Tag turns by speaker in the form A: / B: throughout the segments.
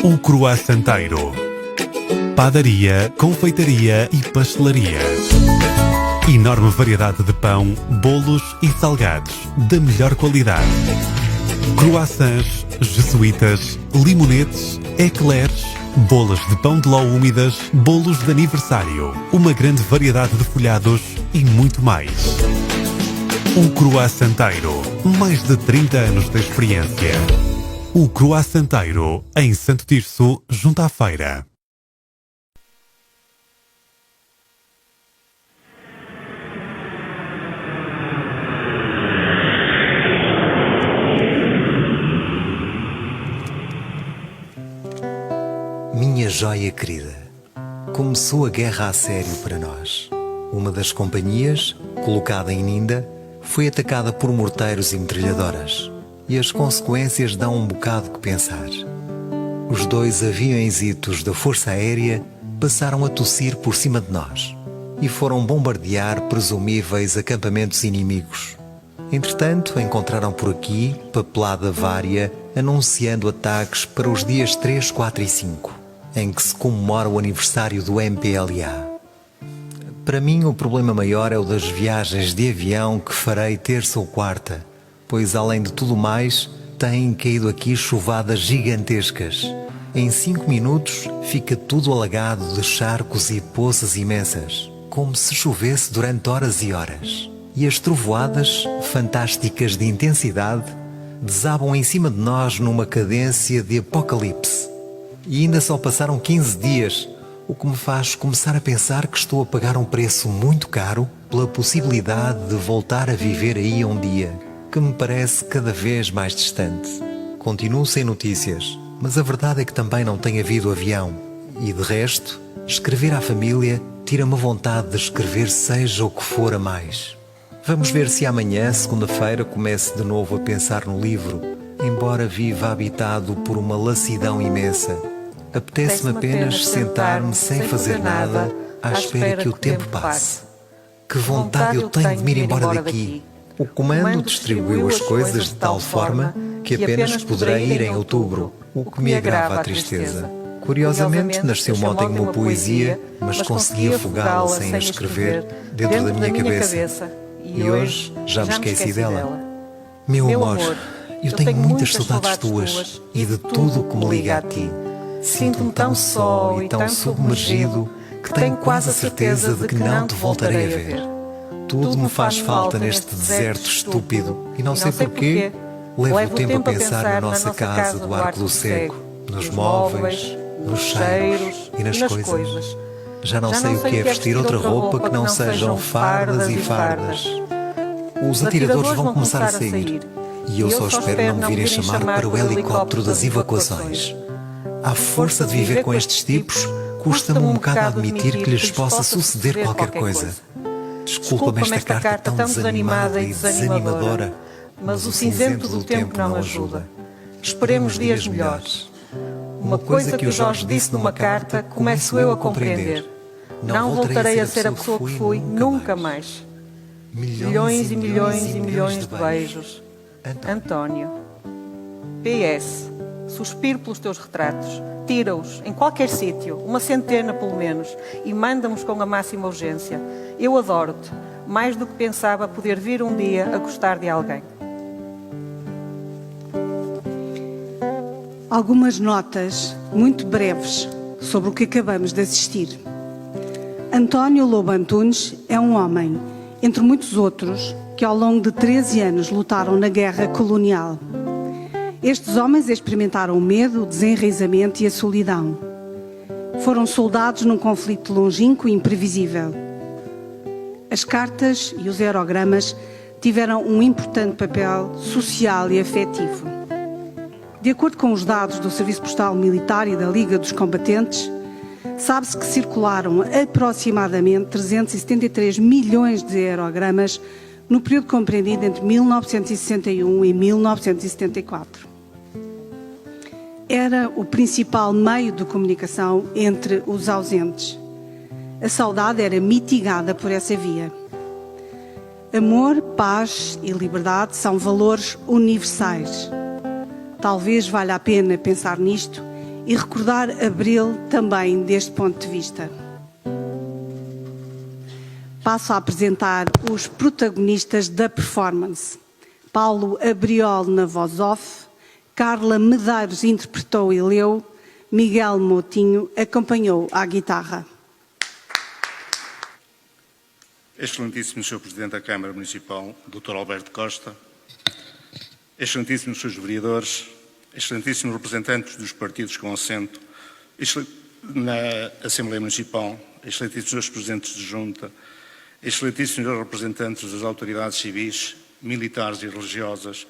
A: O Croissanteiro. Padaria, confeitaria e pastelaria. Enorme variedade de pão, bolos e salgados da melhor qualidade. Croissants, jesuítas, limonetes, eclairs, bolas de pão de ló úmidas, bolos de aniversário, uma grande variedade de folhados e muito mais. O Croissanteiro. Mais de 30 anos de experiência. O Croissanteiro, em Santo Tirso, junto à feira.
B: Minha joia querida, começou a guerra a sério para nós. Uma das companhias, colocada em Ninda, foi atacada por morteiros e metralhadoras. E as consequências dão um bocado que pensar. Os 2 aviõezitos da Força Aérea passaram a tossir por cima de nós e foram bombardear presumíveis acampamentos inimigos. Entretanto, encontraram por aqui papelada vária anunciando ataques para os dias 3, 4 e 5, em que se comemora o aniversário do MPLA. Para mim, o problema maior é o das viagens de avião que farei terça ou quarta, pois, além de tudo mais, têm caído aqui chuvadas gigantescas. Em 5 minutos, fica tudo alagado de charcos e poças imensas, como se chovesse durante horas e horas. E as trovoadas, fantásticas de intensidade, desabam em cima de nós numa cadência de apocalipse. E ainda só passaram 15 dias, o que me faz começar a pensar que estou a pagar um preço muito caro pela possibilidade de voltar a viver aí um dia, que me parece cada vez mais distante. Continuo sem notícias, mas a verdade é que também não tem havido avião. E de resto, escrever à família tira-me a vontade de escrever seja o que for a mais. Vamos ver se amanhã, segunda-feira, comece de novo a pensar no livro, embora viva habitado por uma lassidão imensa. Apetece-me apenas sentar-me sem fazer nada, à espera que o tempo passe. Que vontade eu tenho de me ir embora daqui! O comando distribuiu as coisas de tal forma que apenas poderei ir em outubro, o que me agrava a tristeza. Curiosamente, nasceu-me ontem uma poesia, mas consegui afogá-la sem a escrever dentro da minha cabeça. E hoje já me esqueci dela. Meu amor, eu tenho muitas saudades tuas e de tudo o que me liga a ti. Sinto-me tão só e tão submergido que tenho quase a certeza de que não te voltarei a ver. Tudo me faz falta neste deserto estúpido e não sei porquê. Levo o tempo a pensar na nossa casa do Arco do Cego, nos móveis, nos cheiros e nas coisas. Já não sei o que é vestir outra roupa que não sejam fardas e fardas. Os atiradores vão começar a sair e eu só espero não me virem chamar para o helicóptero das evacuações. À força de viver com estes tipos, custa-me um bocado admitir que lhes possa suceder qualquer coisa. Desculpa-me esta carta tão desanimada e desanimadora, mas o cinzento do tempo não ajuda. Esperemos dias melhores. Uma coisa que o Jorge disse numa carta, começo eu a compreender. Não voltarei a ser a pessoa que fui, nunca mais. Milhões e milhões e milhões de beijos. António. PS. Suspiro pelos teus retratos. Tira-os, em qualquer sítio, 100 pelo menos, e manda-nos com a máxima urgência. Eu adoro-te, mais do que pensava poder vir um dia a gostar de alguém.
C: Algumas notas muito breves sobre o que acabamos de assistir. António Lobo Antunes é um homem, entre muitos outros, que ao longo de 13 anos lutaram na guerra colonial. Estes homens experimentaram o medo, o desenraizamento e a solidão. Foram soldados num conflito longínquo e imprevisível. As cartas e os aerogramas tiveram um importante papel social e afetivo. De acordo com os dados do Serviço Postal Militar e da Liga dos Combatentes, sabe-se que circularam aproximadamente 373 milhões de aerogramas no período compreendido entre 1961 e 1974. Era o principal meio de comunicação entre os ausentes. A saudade era mitigada por essa via. Amor, paz e liberdade são valores universais. Talvez valha a pena pensar nisto e recordar Abril também deste ponto de vista. Passo a apresentar os protagonistas da performance. Paulo Abriol na voz off, Carla Medeiros interpretou e leu, Miguel Moutinho acompanhou à guitarra.
D: Excelentíssimo Sr. Presidente da Câmara Municipal, Dr. Alberto Costa, excelentíssimos Srs. Vereadores, excelentíssimos representantes dos partidos com assento na Assembleia Municipal, excelentíssimos Srs. Presidentes de Junta, excelentíssimos representantes das autoridades civis, militares e religiosas,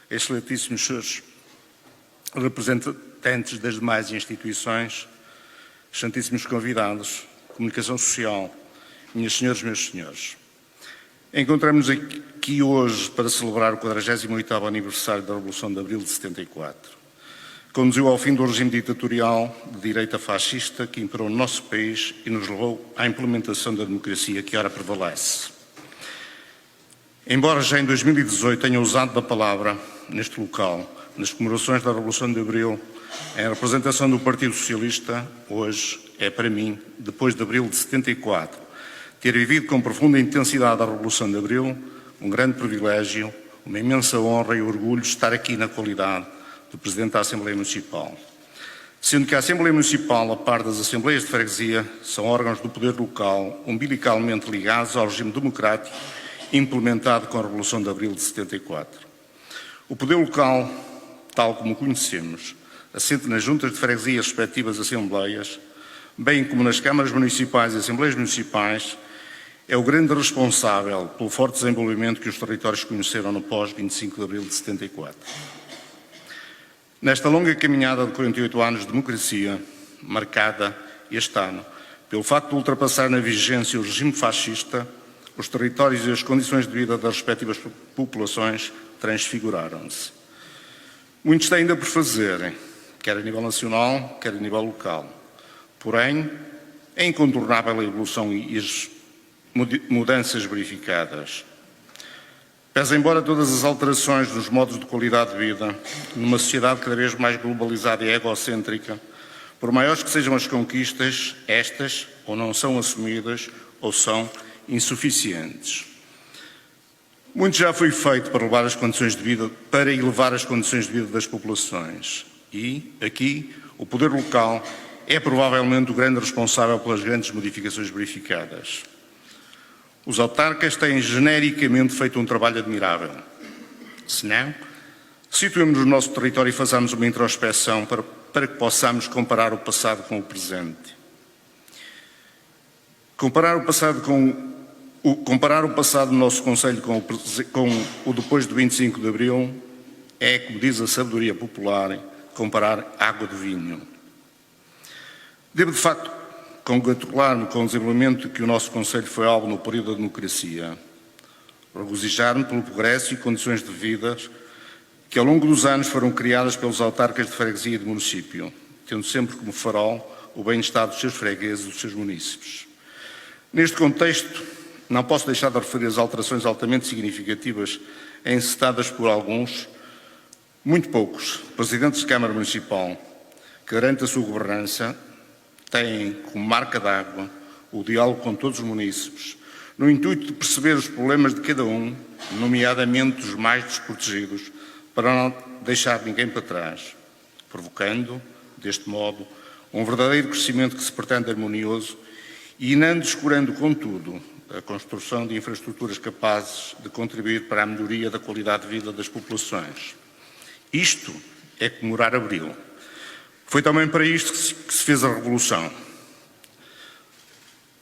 D: excelentíssimos Srs. representantes das demais instituições, excelentíssimos convidados, comunicação social, minhas senhoras e meus senhores. Encontramos-nos aqui hoje para celebrar o 48º aniversário da Revolução de Abril de 74. Conduziu ao fim do regime ditatorial de direita fascista que imperou no nosso país e nos levou à implementação da democracia que ora prevalece. Embora já em 2018 tenha usado da palavra neste local, nas comemorações da Revolução de Abril, em representação do Partido Socialista, hoje é para mim, depois de Abril de 74, ter vivido com profunda intensidade a Revolução de Abril, um grande privilégio, uma imensa honra e orgulho estar aqui na qualidade de Presidente da Assembleia Municipal. Sendo que a Assembleia Municipal, a par das Assembleias de Freguesia, são órgãos do poder local umbilicalmente ligados ao regime democrático implementado com a Revolução de Abril de 74. O poder local, tal como o conhecemos, assente nas juntas de freguesia e respectivas assembleias, bem como nas câmaras municipais e assembleias municipais, é o grande responsável pelo forte desenvolvimento que os territórios conheceram no pós-25 de abril de 74. Nesta longa caminhada de 48 anos de democracia, marcada este ano pelo facto de ultrapassar na vigência o regime fascista, os territórios e as condições de vida das respectivas populações transfiguraram-se. Muitos têm ainda por fazerem, quer a nível nacional, quer a nível local. Porém, é incontornável a evolução e as mudanças verificadas. Pese embora todas as alterações nos modos de qualidade de vida, numa sociedade cada vez mais globalizada e egocêntrica, por maiores que sejam as conquistas, estas ou não são assumidas ou são insuficientes. Muito já foi feito para elevar as condições de vida, das populações. E, aqui, o poder local é provavelmente o grande responsável pelas grandes modificações verificadas. Os autarcas têm genericamente feito um trabalho admirável. Se não, situemos-nos no nosso território e façamos uma introspeção para que possamos comparar o passado com o presente. Comparar o passado do nosso Conselho com o depois do 25 de Abril é, como diz a sabedoria popular, comparar água de vinho. Devo, de facto, congratular-me com o desenvolvimento que o nosso Conselho foi alvo no período da democracia, regozijar-me pelo progresso e condições de vida que ao longo dos anos foram criadas pelos autarcas de freguesia e de município, tendo sempre como farol o bem-estar dos seus fregueses e dos seus munícipes. Neste contexto, não posso deixar de referir as alterações altamente significativas encetadas por alguns, muito poucos, presidentes de Câmara Municipal, que garante a sua governança, têm como marca d'água o diálogo com todos os munícipes, no intuito de perceber os problemas de cada um, nomeadamente os mais desprotegidos, para não deixar ninguém para trás, provocando, deste modo, um verdadeiro crescimento que se pretende harmonioso e não descurando, contudo, a construção de infraestruturas capazes de contribuir para a melhoria da qualidade de vida das populações. Isto é comemorar Abril. Foi também para isto que se fez a Revolução.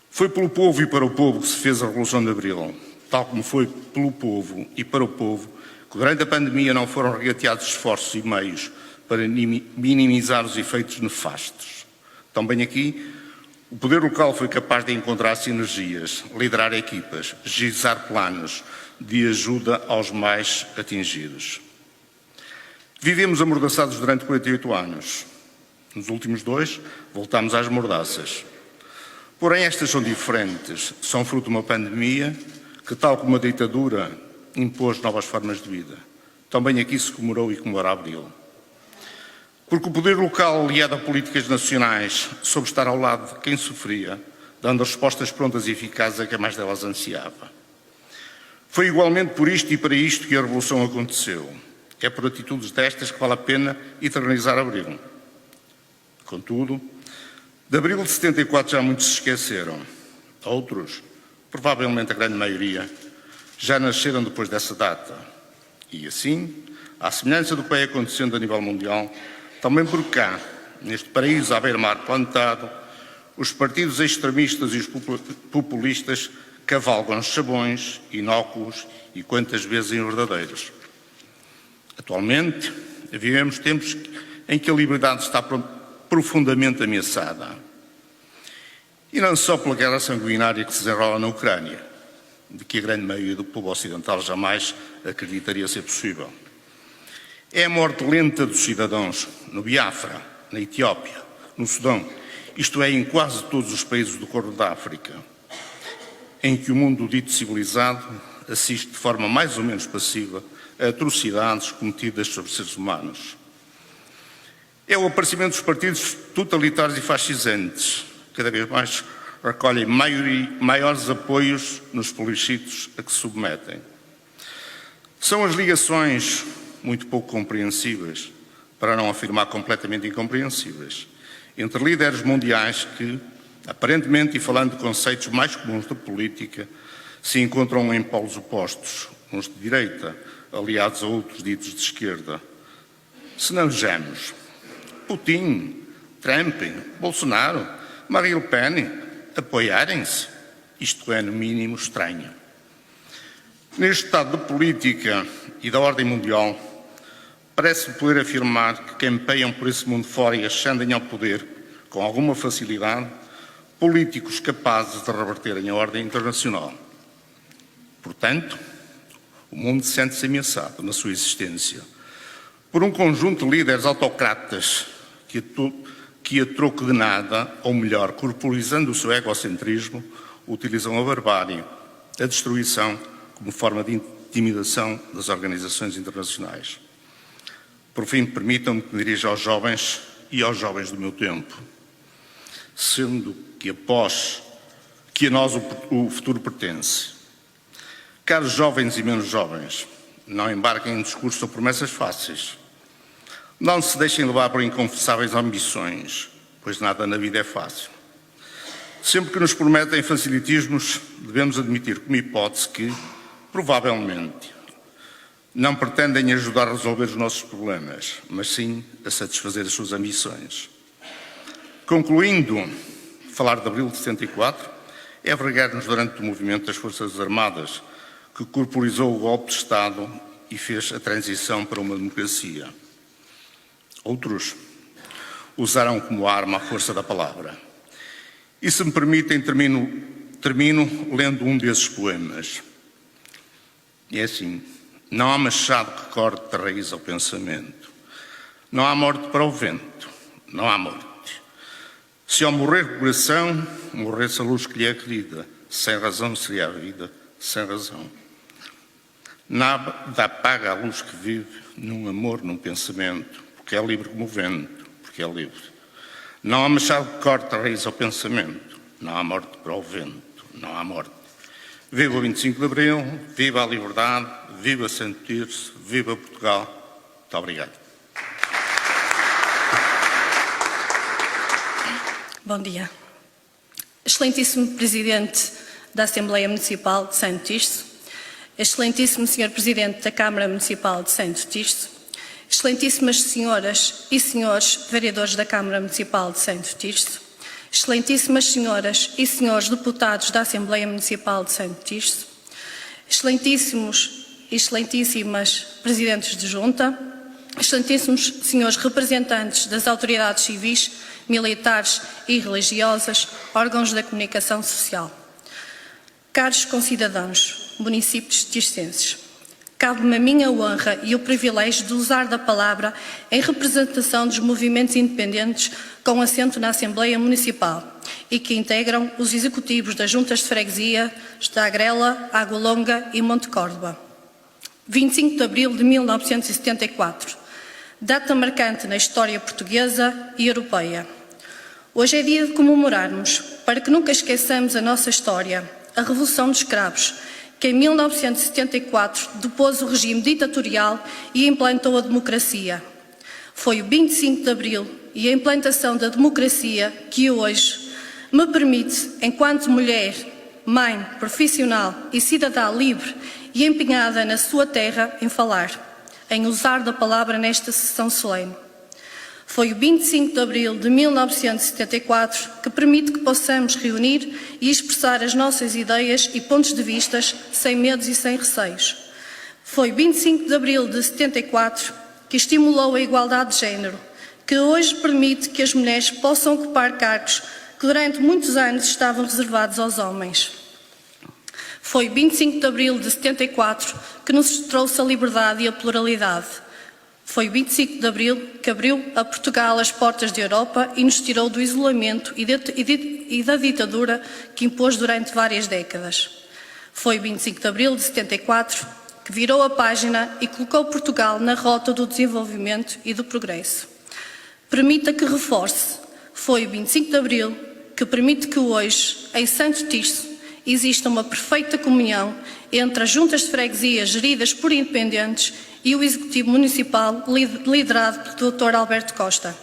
D: Foi pelo povo e para o povo que se fez a Revolução de Abril, tal como foi pelo povo e para o povo que durante a pandemia não foram regateados esforços e meios para minimizar os efeitos nefastos. Também aqui, o poder local foi capaz de encontrar sinergias, liderar equipas, agilizar planos de ajuda aos mais atingidos. Vivemos amordaçados durante 48 anos. Nos últimos 2, voltámos às mordaças. Porém, estas são diferentes. São fruto de uma pandemia que, tal como a ditadura, impôs novas formas de vida. Também aqui se comemorou e comemora Abril. Porque o poder local, aliado a políticas nacionais, soube estar ao lado de quem sofria, dando respostas prontas e eficazes a quem mais delas ansiava. Foi igualmente por isto e para isto que a Revolução aconteceu. É por atitudes destas que vale a pena eternizar Abril. Contudo, de Abril de 74 já muitos se esqueceram. Outros, provavelmente a grande maioria, já nasceram depois dessa data. E assim, à semelhança do que vai acontecendo a nível mundial, também por cá, neste paraíso à beira-mar plantado, os partidos extremistas e os populistas cavalgam chavões, inócuos e quantas vezes inverdadeiros. Atualmente, vivemos tempos em que a liberdade está profundamente ameaçada. E não só pela guerra sanguinária que se desenrola na Ucrânia, de que a grande maioria do povo ocidental jamais acreditaria ser possível. É a morte lenta dos cidadãos no Biafra, na Etiópia, no Sudão, isto é, em quase todos os países do Corno da África, em que o mundo dito civilizado assiste de forma mais ou menos passiva a atrocidades cometidas sobre seres humanos. É o aparecimento dos partidos totalitários e fascisantes, cada vez mais recolhem maiores apoios nos plebiscitos a que se submetem. São as ligações muito pouco compreensíveis, para não afirmar completamente incompreensíveis, entre líderes mundiais que, aparentemente e falando de conceitos mais comuns da política, se encontram em polos opostos, uns de direita, aliados a outros ditos de esquerda. Se não vejamos, Putin, Trump, Bolsonaro, Marine Le Pen apoiarem-se, isto é, no mínimo, estranho. Neste estado de política e da ordem mundial, parece poder afirmar que campeiam por esse mundo fora e ascendem ao poder, com alguma facilidade, políticos capazes de reverterem a ordem internacional. Portanto, o mundo sente-se ameaçado na sua existência por um conjunto de líderes autocratas que a troco de nada, ou melhor, corporizando o seu egocentrismo, utilizam a barbárie, a destruição, como forma de intimidação das organizações internacionais. Por fim, permitam-me que me dirija aos jovens e aos jovens do meu tempo, sendo que a nós o futuro pertence. Caros jovens e menos jovens, não embarquem em discursos ou promessas fáceis. Não se deixem levar por inconfessáveis ambições, pois nada na vida é fácil. Sempre que nos prometem facilitismos, devemos admitir como hipótese que, provavelmente, não pretendem ajudar a resolver os nossos problemas, mas sim a satisfazer as suas ambições. Concluindo, falar de Abril de 74 é vergar-nos durante o movimento das Forças Armadas, que corporizou o golpe de Estado e fez a transição para uma democracia. Outros usaram como arma a força da palavra. E se me permitem, termino lendo um desses poemas. É assim: não há machado que corte da raiz ao pensamento. Não há morte para o vento. Não há morte. Se ao morrer o coração, morresse a luz que lhe é querida, sem razão seria a vida, sem razão. Nada apaga a luz que vive num amor, num pensamento, porque é livre como o vento, porque é livre. Não há machado que corte a raiz ao pensamento. Não há morte para o vento. Não há morte. Viva o 25 de Abril, viva a liberdade, viva Santo Tirso, viva Portugal. Muito obrigado.
E: Bom dia. Excelentíssimo Presidente da Assembleia Municipal de Santo Tirso, Excelentíssimo Sr. Presidente da Câmara Municipal de Santo Tirso, Excelentíssimas Senhoras e Senhores Vereadores da Câmara Municipal de Santo Tirso, Excelentíssimas Senhoras e Senhores Deputados da Assembleia Municipal de Santo Tirso, Excelentíssimos e Excelentíssimas Presidentes de Junta, Excelentíssimos Senhores Representantes das Autoridades Civis, Militares e Religiosas, órgãos da comunicação social. Caros concidadãos, municípios tircenses, cabe-me a minha honra e o privilégio de usar da palavra em representação dos movimentos independentes com assento na Assembleia Municipal e que integram os executivos das Juntas de Freguesia da Agrela, Água Longa e Monte Córdoba. 25 de abril de 1974. data marcante na história portuguesa e europeia. Hoje é dia de comemorarmos, para que nunca esqueçamos a nossa história, a Revolução dos Cravos, que em 1974 depôs o regime ditatorial e implantou a democracia. Foi o 25 de Abril e a implantação da democracia que hoje me permite, enquanto mulher, mãe, profissional e cidadã livre e empenhada na sua terra, em falar, em usar da palavra nesta sessão solene. Foi o 25 de Abril de 1974 que permite que possamos reunir e expressar as nossas ideias e pontos de vista sem medos e sem receios. Foi o 25 de Abril de 74 que estimulou a igualdade de género, que hoje permite que as mulheres possam ocupar cargos que durante muitos anos estavam reservados aos homens. Foi 25 de Abril de 74 que nos trouxe a liberdade e a pluralidade. Foi 25 de Abril que abriu a Portugal as portas da Europa e nos tirou do isolamento e da ditadura que impôs durante várias décadas. Foi 25 de Abril de 74 que virou a página e colocou Portugal na rota do desenvolvimento e do progresso. Permita que reforce, foi o 25 de Abril que permite que hoje, em Santo Tirso, exista uma perfeita comunhão entre as juntas de freguesia geridas por independentes e o Executivo Municipal liderado pelo Dr. Alberto Costa.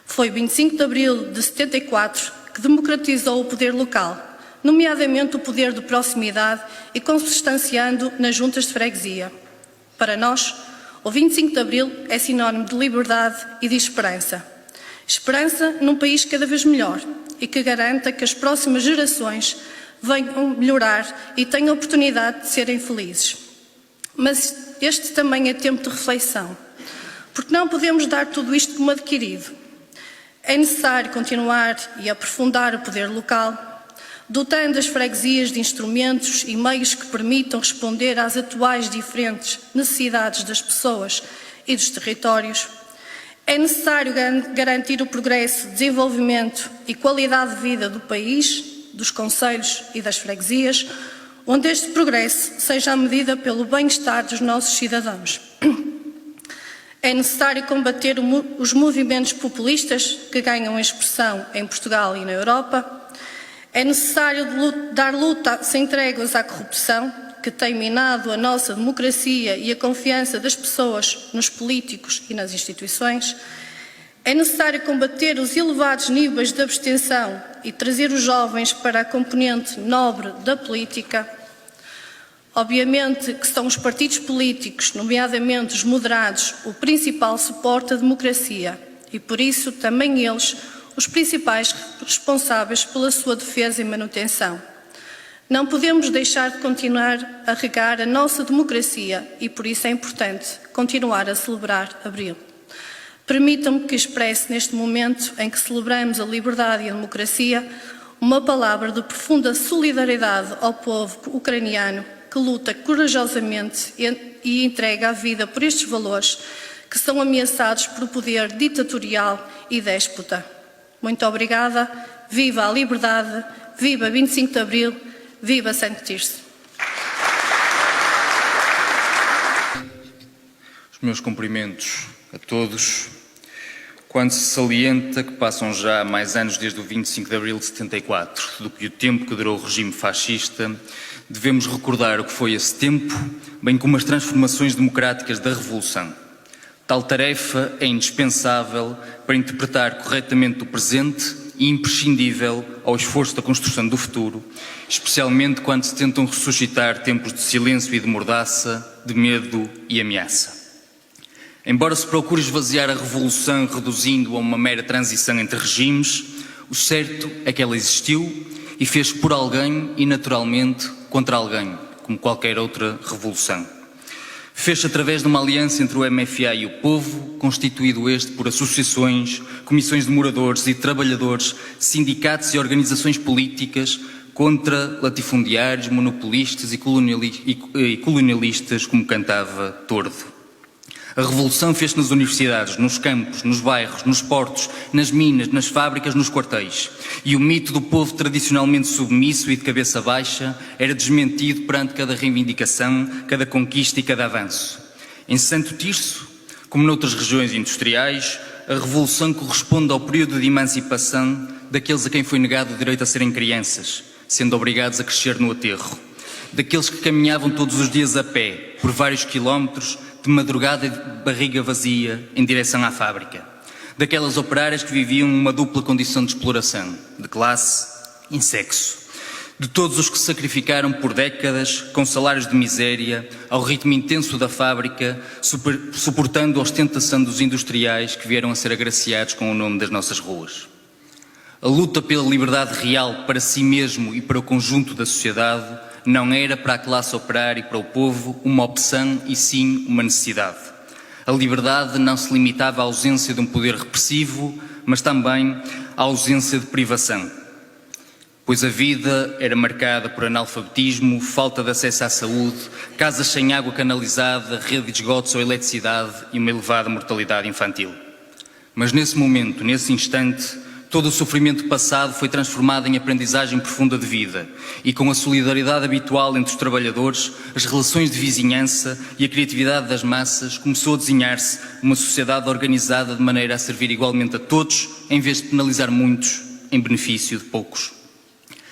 E: Foi 25 de Abril de 74 que democratizou o poder local, nomeadamente o poder de proximidade e consubstanciando nas juntas de freguesia. Para nós, o 25 de Abril é sinónimo de liberdade e de esperança. Esperança num país cada vez melhor e que garanta que as próximas gerações venham melhorar e tenham a oportunidade de serem felizes. Mas este também é tempo de reflexão, porque não podemos dar tudo isto como adquirido. É necessário continuar e aprofundar o poder local, dotando as freguesias de instrumentos e meios que permitam responder às atuais diferentes necessidades das pessoas e dos territórios. É necessário garantir o progresso, desenvolvimento e qualidade de vida do país, dos concelhos e das freguesias, onde este progresso seja a medida pelo bem-estar dos nossos cidadãos. É necessário combater os movimentos populistas que ganham expressão em Portugal e na Europa. É necessário dar luta sem tréguas à corrupção, que tem minado a nossa democracia e a confiança das pessoas nos políticos e nas instituições. É necessário combater os elevados níveis de abstenção e trazer os jovens para a componente nobre da política. Obviamente que são os partidos políticos, nomeadamente os moderados, o principal suporte à democracia e, por isso, também eles, os principais responsáveis pela sua defesa e manutenção. Não podemos deixar de continuar a regar a nossa democracia e, por isso, é importante continuar a celebrar Abril. Permitam-me que expresse neste momento em que celebramos a liberdade e a democracia uma palavra de profunda solidariedade ao povo ucraniano que luta corajosamente e entrega a vida por estes valores que são ameaçados por poder ditatorial e déspota. Muito obrigada, viva a liberdade, viva 25 de Abril, viva Santo Tirso.
F: Os meus cumprimentos a todos. Quando se salienta que passam já mais anos desde o 25 de Abril de 74 do que o tempo que durou o regime fascista, devemos recordar o que foi esse tempo, bem como as transformações democráticas da Revolução. Tal tarefa é indispensável para interpretar corretamente o presente e imprescindível ao esforço da construção do futuro, especialmente quando se tentam ressuscitar tempos de silêncio e de mordaça, de medo e ameaça. Embora se procure esvaziar a Revolução reduzindo-a a uma mera transição entre regimes, o certo é que ela existiu e fez por alguém e naturalmente contra alguém, como qualquer outra revolução. Fez-se através de uma aliança entre o MFA e o povo, constituído este por associações, comissões de moradores e trabalhadores, sindicatos e organizações políticas contra latifundiários, monopolistas e colonialistas, como cantava Tordo. A revolução fez-se nas universidades, nos campos, nos bairros, nos portos, nas minas, nas fábricas, nos quartéis. E o mito do povo tradicionalmente submisso e de cabeça baixa era desmentido perante cada reivindicação, cada conquista e cada avanço. Em Santo Tirso, Como noutras regiões industriais, a Revolução corresponde ao período de emancipação daqueles a quem foi negado o direito a serem crianças, sendo obrigados a crescer no aterro. Daqueles que caminhavam todos os dias a pé, por vários quilómetros, de madrugada e de barriga vazia, em direção à fábrica. Daquelas operárias que viviam uma dupla condição de exploração, de classe e sexo. De todos os que se sacrificaram por décadas, com salários de miséria, ao ritmo intenso da fábrica, suportando a ostentação dos industriais que vieram a ser agraciados com o nome das nossas ruas. A luta pela liberdade real para si mesmo e para o conjunto da sociedade não era para a classe operária e para o povo uma opção e sim uma necessidade. A liberdade não se limitava à ausência de um poder repressivo, mas também à ausência de privação. Pois a vida era marcada por analfabetismo, falta de acesso à saúde, casas sem água canalizada, rede de esgotos ou eletricidade e uma elevada mortalidade infantil. Mas nesse momento, nesse instante, todo o sofrimento passado foi transformado em aprendizagem profunda de vida e com a solidariedade habitual entre os trabalhadores, as relações de vizinhança e a criatividade das massas, começou a desenhar-se uma sociedade organizada de maneira a servir igualmente a todos, em vez de penalizar muitos em benefício de poucos.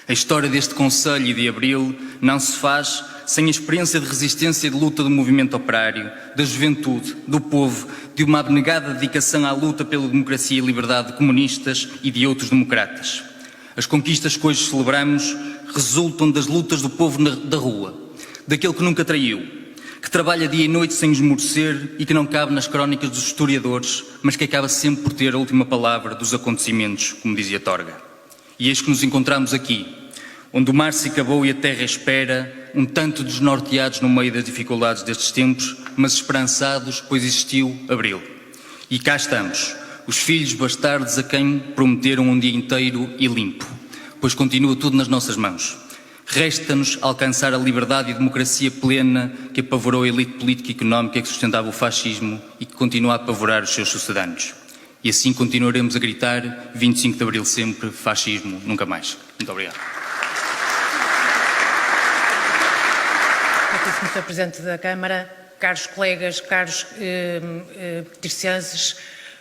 F: A história deste Conselho e de Abril não se faz sem a experiência de resistência e de luta do movimento operário, da juventude, do povo, de uma abnegada dedicação à luta pela democracia e liberdade de comunistas e de outros democratas. As conquistas que hoje celebramos resultam das lutas do povo da rua, daquele que nunca traiu, que trabalha dia e noite sem esmorecer e que não cabe nas crónicas dos historiadores, mas que acaba sempre por ter a última palavra dos acontecimentos, como dizia Torga. E eis que nos encontramos aqui, onde o mar se acabou e a terra espera, um tanto desnorteados no meio das dificuldades destes tempos, mas esperançados, pois existiu Abril. E cá estamos, os filhos bastardos a quem prometeram um dia inteiro e limpo, pois continua tudo nas nossas mãos. Resta-nos alcançar a liberdade e democracia plena que apavorou a elite política e económica que sustentava o fascismo e que continua a apavorar os seus sucedâneos. E assim continuaremos a gritar 25 de Abril sempre, fascismo nunca mais. Muito obrigado.
G: Sr. Presidente da Câmara, caros colegas, caros tercianses,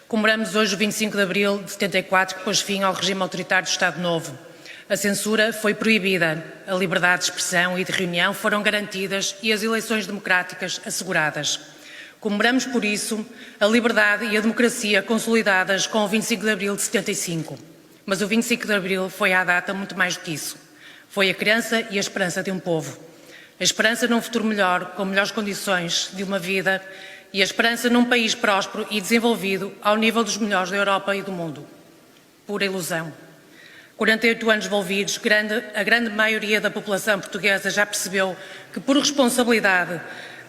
G: comemoramos hoje o 25 de Abril de 74, que pôs fim ao regime autoritário do Estado Novo. A censura foi proibida, a liberdade de expressão e de reunião foram garantidas e as eleições democráticas asseguradas. Comemoramos, por isso, a liberdade e a democracia consolidadas com o 25 de Abril de 75. Mas o 25 de Abril foi à data muito mais do que isso. Foi a crença e a esperança de um povo. A esperança num futuro melhor, com melhores condições de uma vida e a esperança num país próspero e desenvolvido ao nível dos melhores da Europa e do mundo. Pura ilusão. 48 anos envolvidos, a grande maioria da população portuguesa já percebeu que, por responsabilidade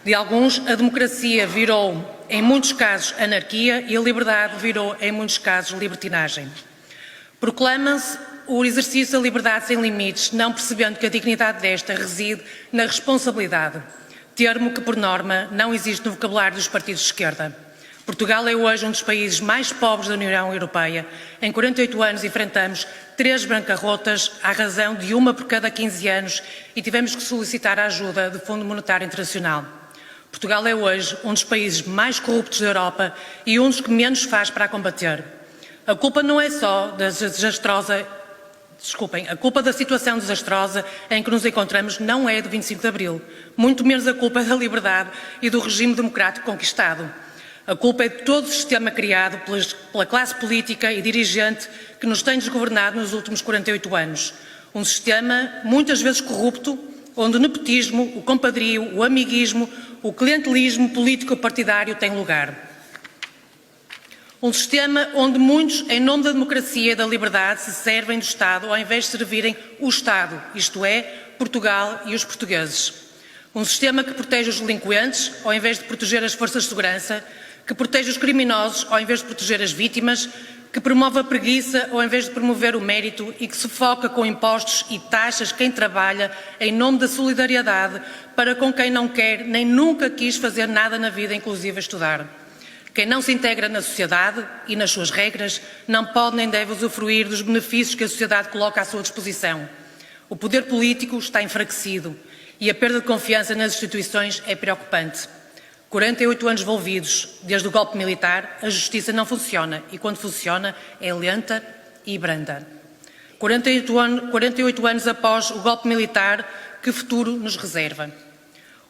G: de alguns, a democracia virou, em muitos casos, anarquia e a liberdade virou, em muitos casos, libertinagem. Proclama-se o exercício da liberdade sem limites, não percebendo que a dignidade desta reside na responsabilidade, termo que, por norma, não existe no vocabulário dos partidos de esquerda. Portugal é hoje um dos países mais pobres da União Europeia. Em 48 anos enfrentamos 3 bancarrotas à razão de uma por cada 15 anos e tivemos que solicitar a ajuda do Fundo Monetário Internacional. Portugal é hoje um dos países mais corruptos da Europa e um dos que menos faz para a combater. A culpa não é só a culpa da situação desastrosa em que nos encontramos não é do 25 de Abril, muito menos a culpa é da liberdade e do regime democrático conquistado. A culpa é de todo o sistema criado pela classe política e dirigente que nos tem desgovernado nos últimos 48 anos. Um sistema muitas vezes corrupto, onde o nepotismo, o compadrio, o amiguismo, o clientelismo político-partidário têm lugar. Um sistema onde muitos, em nome da democracia e da liberdade, se servem do Estado ao invés de servirem o Estado, isto é, Portugal e os portugueses. Um sistema que protege os delinquentes ao invés de proteger as forças de segurança, que protege os criminosos ao invés de proteger as vítimas, que promove a preguiça ao invés de promover o mérito e que sufoca com impostos e taxas quem trabalha em nome da solidariedade para com quem não quer nem nunca quis fazer nada na vida, inclusive estudar. Quem não se integra na sociedade e nas suas regras não pode nem deve usufruir dos benefícios que a sociedade coloca à sua disposição. O poder político está enfraquecido e a perda de confiança nas instituições é preocupante. 48 anos envolvidos, desde o golpe militar, a justiça não funciona e, quando funciona, é lenta e branda. 48 anos após o golpe militar, que futuro nos reserva?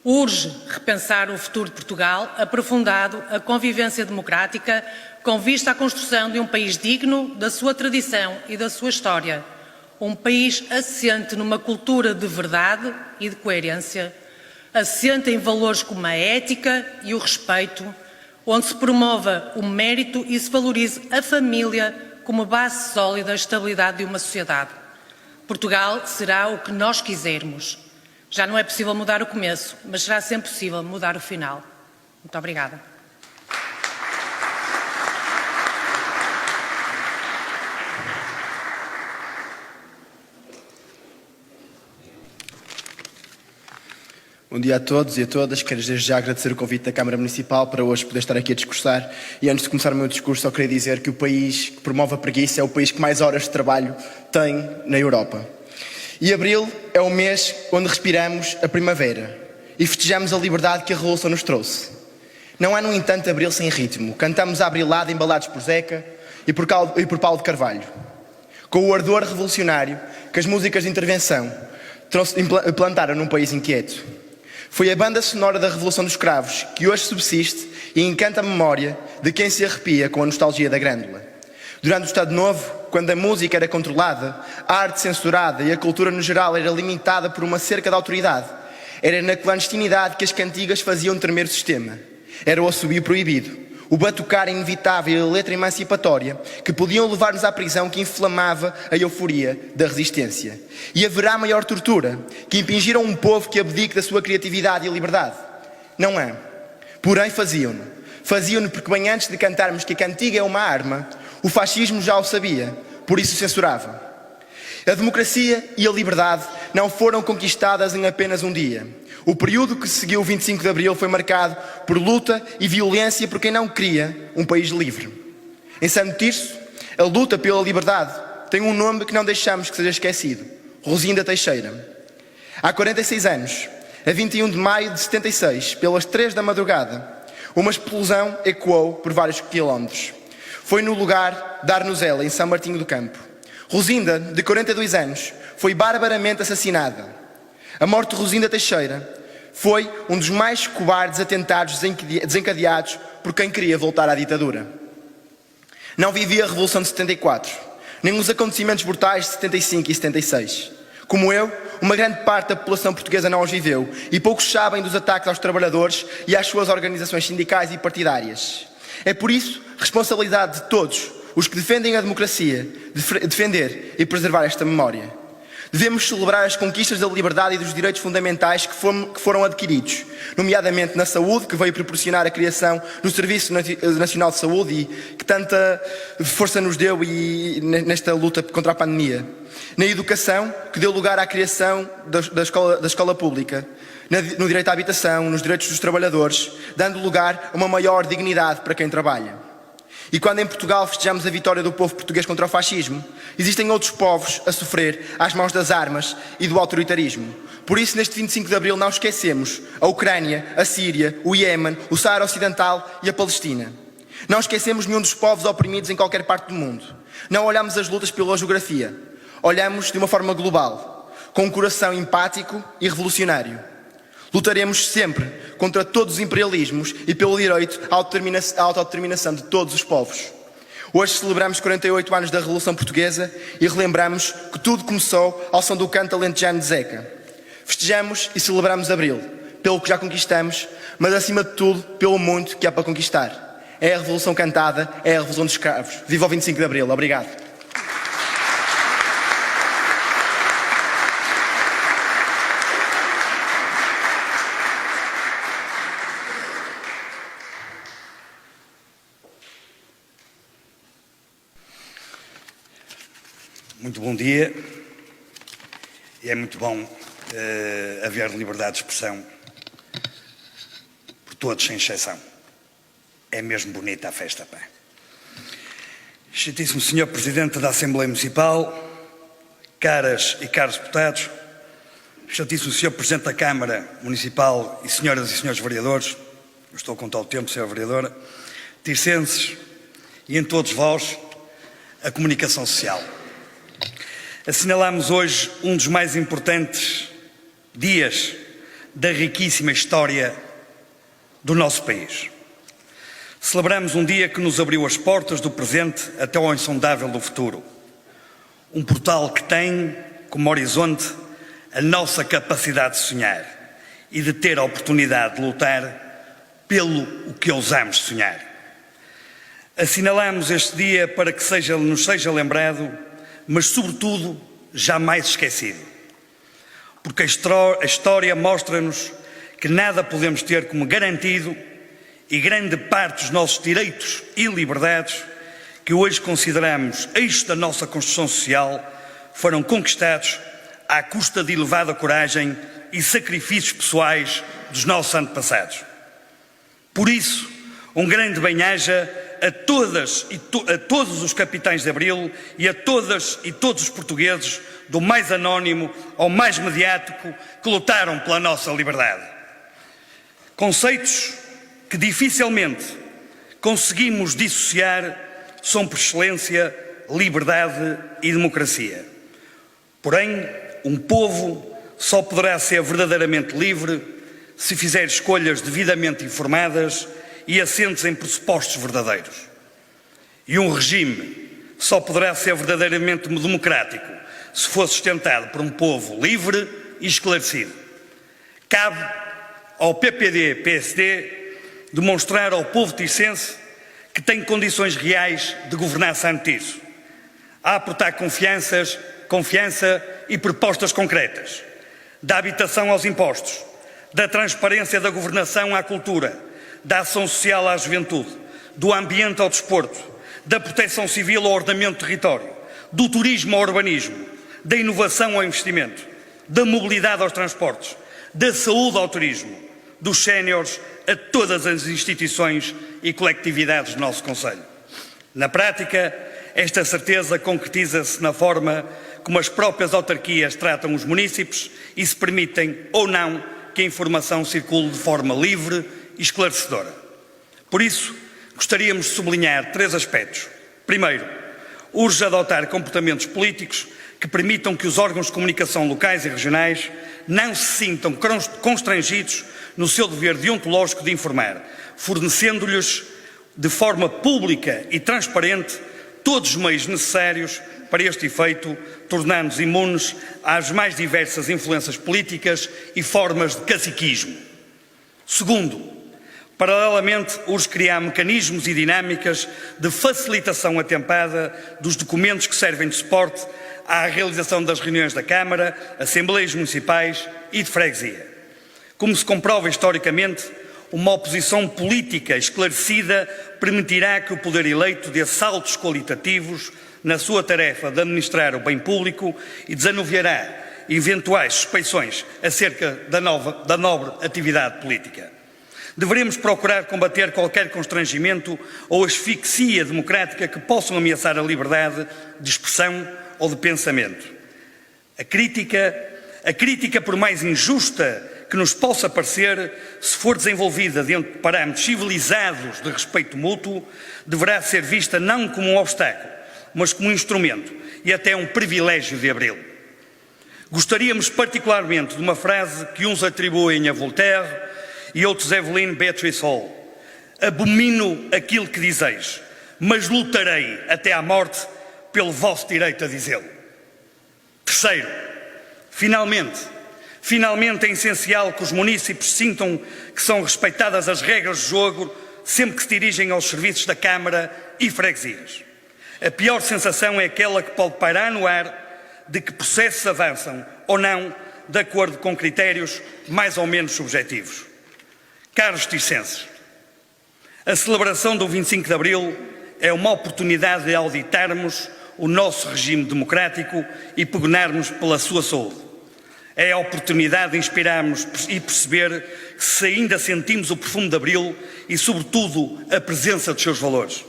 G: Urge repensar o futuro de Portugal, aprofundado a convivência democrática, com vista à construção de um país digno da sua tradição e da sua história. Um país assente numa cultura de verdade e de coerência, assente em valores como a ética e o respeito, onde se promova o mérito e se valorize a família como base sólida da estabilidade de uma sociedade. Portugal será o que nós quisermos. Já não é possível mudar o começo, mas será sempre possível mudar o final. Muito obrigada.
H: Bom dia a todos e a todas. Quero desde já agradecer o convite da Câmara Municipal para hoje poder estar aqui a discursar. E antes de começar o meu discurso, só queria dizer que o país que promove a preguiça é o país que mais horas de trabalho tem na Europa. E abril é o mês onde respiramos a primavera e festejamos a liberdade que a Revolução nos trouxe. Não há, no entanto, abril sem ritmo. Cantamos a abrilada embalados por Zeca e por Paulo de Carvalho. Com o ardor revolucionário que as músicas de intervenção plantaram num país inquieto. Foi a banda sonora da Revolução dos Cravos que hoje subsiste e encanta a memória de quem se arrepia com a nostalgia da grândula. Durante o Estado Novo, quando a música era controlada, a arte censurada e a cultura no geral era limitada por uma cerca de autoridade, era na clandestinidade que as cantigas faziam tremer o sistema. Era o assobio proibido, o batucar inevitável e a letra emancipatória que podiam levar-nos à prisão que inflamava a euforia da resistência. E haverá maior tortura que impingir a um povo que abdique da sua criatividade e liberdade? Não há. Porém faziam-no. Faziam-no porque bem antes de cantarmos que a cantiga é uma arma, o fascismo já o sabia, por isso censurava. A democracia e a liberdade não foram conquistadas em apenas um dia. O período que seguiu o 25 de Abril foi marcado por luta e violência por quem não queria um país livre. Em Santo Tirso, a luta pela liberdade tem um nome que não deixamos que seja esquecido: Rosinda Teixeira. Há 46 anos, a 21 de maio de 76, pelas 3 da madrugada, uma explosão ecoou por vários quilómetros. Foi no lugar de Arnozela, em São Martinho do Campo. Rosinda, de 42 anos, foi barbaramente assassinada. A morte de Rosinda Teixeira foi um dos mais cobardes atentados desencadeados por quem queria voltar à ditadura. Não vivia a Revolução de 74, nem os acontecimentos brutais de 75 e 76. Como eu, uma grande parte da população portuguesa não os viveu e poucos sabem dos ataques aos trabalhadores e às suas organizações sindicais e partidárias. É por isso responsabilidade de todos os que defendem a democracia defender e preservar esta memória. Devemos celebrar as conquistas da liberdade e dos direitos fundamentais que foram adquiridos, nomeadamente na saúde, que veio proporcionar a criação do Serviço Nacional de Saúde e que tanta força nos deu nesta luta contra a pandemia. Na educação, que deu lugar à criação da escola pública. No direito à habitação, nos direitos dos trabalhadores, dando lugar a uma maior dignidade para quem trabalha. E quando em Portugal festejamos a vitória do povo português contra o fascismo, existem outros povos a sofrer às mãos das armas e do autoritarismo. Por isso, neste 25 de Abril, não esquecemos a Ucrânia, a Síria, o Iémen, o Saara Ocidental e a Palestina. Não esquecemos nenhum dos povos oprimidos em qualquer parte do mundo. Não olhamos as lutas pela geografia. Olhamos de uma forma global, com um coração empático e revolucionário. Lutaremos sempre contra todos os imperialismos e pelo direito à autodeterminação de todos os povos. Hoje celebramos 48 anos da Revolução Portuguesa e relembramos que tudo começou ao som do canto alentejano de Zeca. Festejamos e celebramos Abril, pelo que já conquistamos, mas acima de tudo, pelo muito que há para conquistar. É a Revolução cantada, é a Revolução dos Escravos. Viva o 25 de Abril. Obrigado.
I: Muito bom dia. É muito bom haver liberdade de expressão por todos, sem exceção. É mesmo bonita a festa, pá. Excelentíssimo Sr. Presidente da Assembleia Municipal, caras e caros deputados, excelentíssimo Sr. Presidente da Câmara Municipal e senhoras e senhores vereadores, estou a contar o tempo, Sr. Vereador, tircenses e em todos vós, a comunicação social. Assinalamos hoje um dos mais importantes dias da riquíssima história do nosso país. Celebramos um dia que nos abriu as portas do presente até ao insondável do futuro. Um portal que tem como horizonte a nossa capacidade de sonhar e de ter a oportunidade de lutar pelo que ousamos sonhar. Assinalamos este dia para que nos seja lembrado, mas sobretudo jamais esquecido. Porque a história mostra-nos que nada podemos ter como garantido e grande parte dos nossos direitos e liberdades, que hoje consideramos eixo da nossa construção social, foram conquistados à custa de elevada coragem e sacrifícios pessoais dos nossos antepassados. Por isso, um grande bem-aja a todos os capitães de Abril e a todas e todos os portugueses, do mais anónimo ao mais mediático, que lutaram pela nossa liberdade. Conceitos que dificilmente conseguimos dissociar são, por excelência, liberdade e democracia. Porém, um povo só poderá ser verdadeiramente livre se fizer escolhas devidamente informadas e assentes em pressupostos verdadeiros. E um regime só poderá ser verdadeiramente democrático se for sustentado por um povo livre e esclarecido. Cabe ao PPD-PSD demonstrar ao povo tircense que tem condições reais de governar Santo Tirso, a aportar confiança e propostas concretas, da habitação aos impostos, da transparência da governação à cultura, da ação social à juventude, do ambiente ao desporto, da proteção civil ao ordenamento do território, do turismo ao urbanismo, da inovação ao investimento, da mobilidade aos transportes, da saúde ao turismo, dos séniores a todas as instituições e coletividades do nosso Conselho. Na prática, esta certeza concretiza-se na forma como as próprias autarquias tratam os munícipes e se permitem ou não que a informação circule de forma livre e esclarecedora. Por isso, gostaríamos de sublinhar 3 aspectos. Primeiro, urge adotar comportamentos políticos que permitam que os órgãos de comunicação locais e regionais não se sintam constrangidos no seu dever deontológico de informar, fornecendo-lhes de forma pública e transparente todos os meios necessários para este efeito, tornando-nos imunes às mais diversas influências políticas e formas de caciquismo. Segundo, paralelamente, urge criar mecanismos e dinâmicas de facilitação atempada dos documentos que servem de suporte à realização das reuniões da Câmara, Assembleias Municipais e de Freguesia. Como se comprova historicamente, uma oposição política esclarecida permitirá que o poder eleito dê saltos qualitativos na sua tarefa de administrar o bem público e desanuviará eventuais suspeições acerca da nobre atividade política. Devemos procurar combater qualquer constrangimento ou asfixia democrática que possam ameaçar a liberdade de expressão ou de pensamento. A crítica, por mais injusta que nos possa parecer, se for desenvolvida dentro de parâmetros civilizados de respeito mútuo, deverá ser vista não como um obstáculo, mas como um instrumento e até um privilégio de Abril. Gostaríamos particularmente de uma frase que uns atribuem a Voltaire e outros a Evelyn Beatrice Hall. Abomino aquilo que dizeis, mas lutarei até à morte pelo vosso direito a dizê-lo. Terceiro, finalmente é essencial que os munícipes sintam que são respeitadas as regras de jogo sempre que se dirigem aos serviços da Câmara e freguesias. A pior sensação é aquela que pode pairar no ar de que processos avançam ou não de acordo com critérios mais ou menos subjetivos. Caros tircenses, a celebração do 25 de Abril é uma oportunidade de auditarmos o nosso regime democrático e pugnarmos pela sua saúde. É a oportunidade de inspirarmos e perceber que se ainda sentimos o perfume de Abril e, sobretudo, a presença dos seus valores.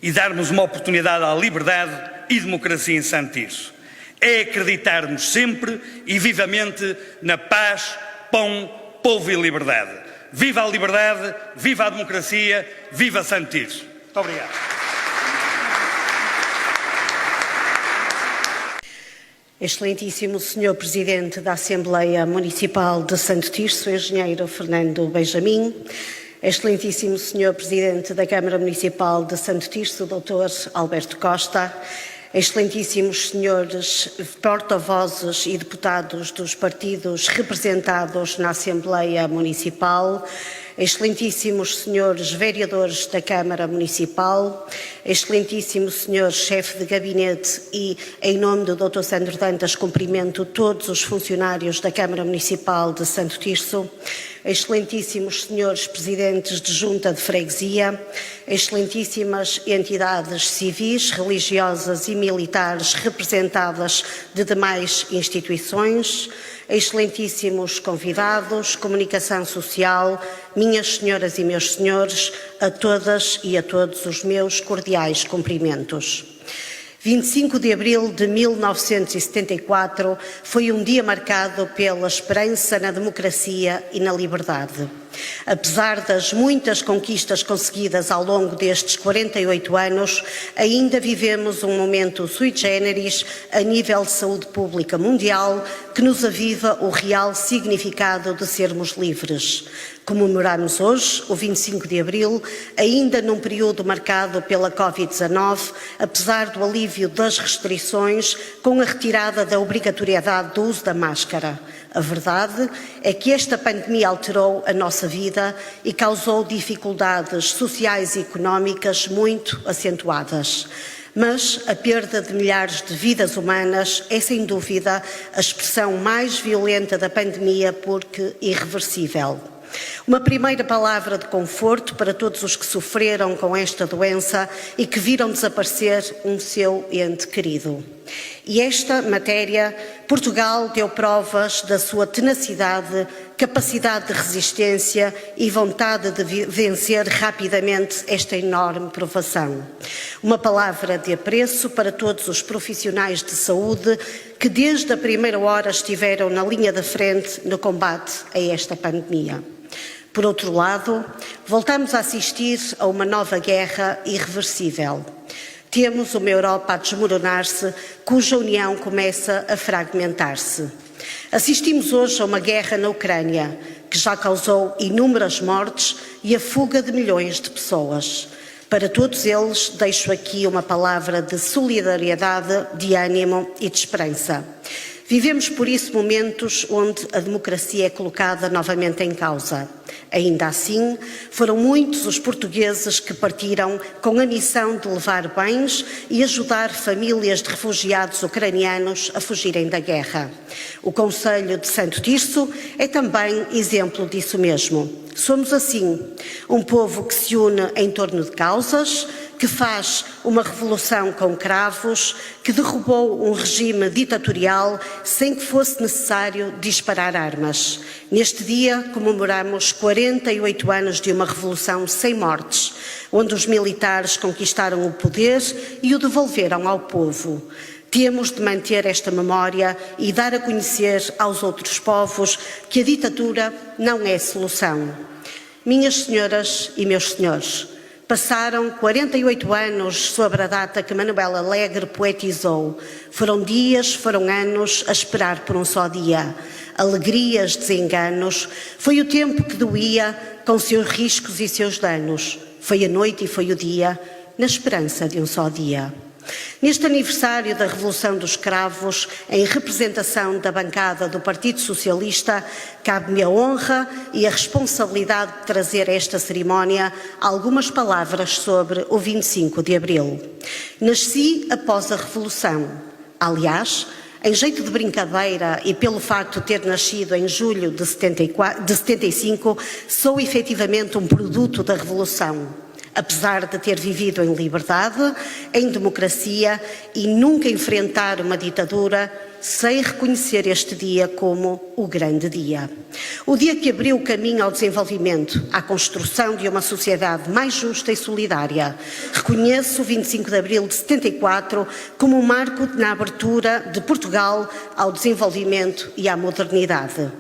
I: E darmos uma oportunidade à liberdade e democracia em Santo Tirso. É acreditarmos sempre e vivamente na paz, pão, povo e liberdade. Viva a liberdade, viva a democracia, viva Santo Tirso. Muito obrigado.
J: Excelentíssimo Sr. Presidente da Assembleia Municipal de Santo Tirso, Engenheiro Fernando Benjamin, Excelentíssimo Sr. Presidente da Câmara Municipal de Santo Tirso, Dr. Alberto Costa, Excelentíssimos Senhores Porta-Vozes e Deputados dos partidos representados na Assembleia Municipal, Excelentíssimos Senhores Vereadores da Câmara Municipal, Excelentíssimo Senhor Chefe de Gabinete e, em nome do Dr. Sandro Dantas, cumprimento todos os funcionários da Câmara Municipal de Santo Tirso, Excelentíssimos Senhores Presidentes de Junta de Freguesia, Excelentíssimas entidades civis, religiosas e militares representadas de demais instituições, Excelentíssimos convidados, comunicação social, minhas senhoras e meus senhores, a todas e a todos os meus cordiais cumprimentos. 25 de abril de 1974 foi um dia marcado pela esperança na democracia e na liberdade. Apesar das muitas conquistas conseguidas ao longo destes 48 anos, ainda vivemos um momento sui generis a nível de saúde pública mundial que nos aviva o real significado de sermos livres. Comemoramos hoje, o 25 de abril, ainda num período marcado pela Covid-19, apesar do alívio das restrições, com a retirada da obrigatoriedade do uso da máscara. A verdade é que esta pandemia alterou a nossa vida e causou dificuldades sociais e económicas muito acentuadas. Mas a perda de milhares de vidas humanas é, sem dúvida, a expressão mais violenta da pandemia porque irreversível. Uma primeira palavra de conforto para todos os que sofreram com esta doença e que viram desaparecer um seu ente querido. E esta matéria, Portugal deu provas da sua tenacidade, capacidade de resistência e vontade de vencer rapidamente esta enorme provação. Uma palavra de apreço para todos os profissionais de saúde que desde a primeira hora estiveram na linha da frente no combate a esta pandemia. Por outro lado, voltamos a assistir a uma nova guerra irreversível. Temos uma Europa a desmoronar-se, cuja união começa a fragmentar-se. Assistimos hoje a uma guerra na Ucrânia, que já causou inúmeras mortes e a fuga de milhões de pessoas. Para todos eles, deixo aqui uma palavra de solidariedade, de ânimo e de esperança. Vivemos, por isso, momentos onde a democracia é colocada novamente em causa. Ainda assim, foram muitos os portugueses que partiram com a missão de levar bens e ajudar famílias de refugiados ucranianos a fugirem da guerra. O Conselho de Santo Tirso é também exemplo disso mesmo. Somos, assim, um povo que se une em torno de causas, que faz uma revolução com cravos, que derrubou um regime ditatorial sem que fosse necessário disparar armas. Neste dia comemoramos 48 anos de uma revolução sem mortes, onde os militares conquistaram o poder e o devolveram ao povo. Temos de manter esta memória e dar a conhecer aos outros povos que a ditadura não é solução. Minhas senhoras e meus senhores, passaram 48 anos sobre a data que Manuel Alegre poetizou. Foram dias, foram anos a esperar por um só dia. Alegrias, desenganos. Foi o tempo que doía com seus riscos e seus danos. Foi a noite e foi o dia, na esperança de um só dia. Neste aniversário da Revolução dos Cravos, em representação da bancada do Partido Socialista, cabe-me a honra e a responsabilidade de trazer a esta cerimónia algumas palavras sobre o 25 de Abril. Nasci após a Revolução. Aliás, em jeito de brincadeira e pelo facto de ter nascido em julho de 75, sou efetivamente um produto da Revolução. apesar de ter vivido em liberdade, em democracia e nunca enfrentar uma ditadura, sem reconhecer este dia como o grande dia. O dia que abriu o caminho ao desenvolvimento, à construção de uma sociedade mais justa e solidária. Reconheço o 25 de abril de 74 como um marco na abertura de Portugal ao desenvolvimento e à modernidade.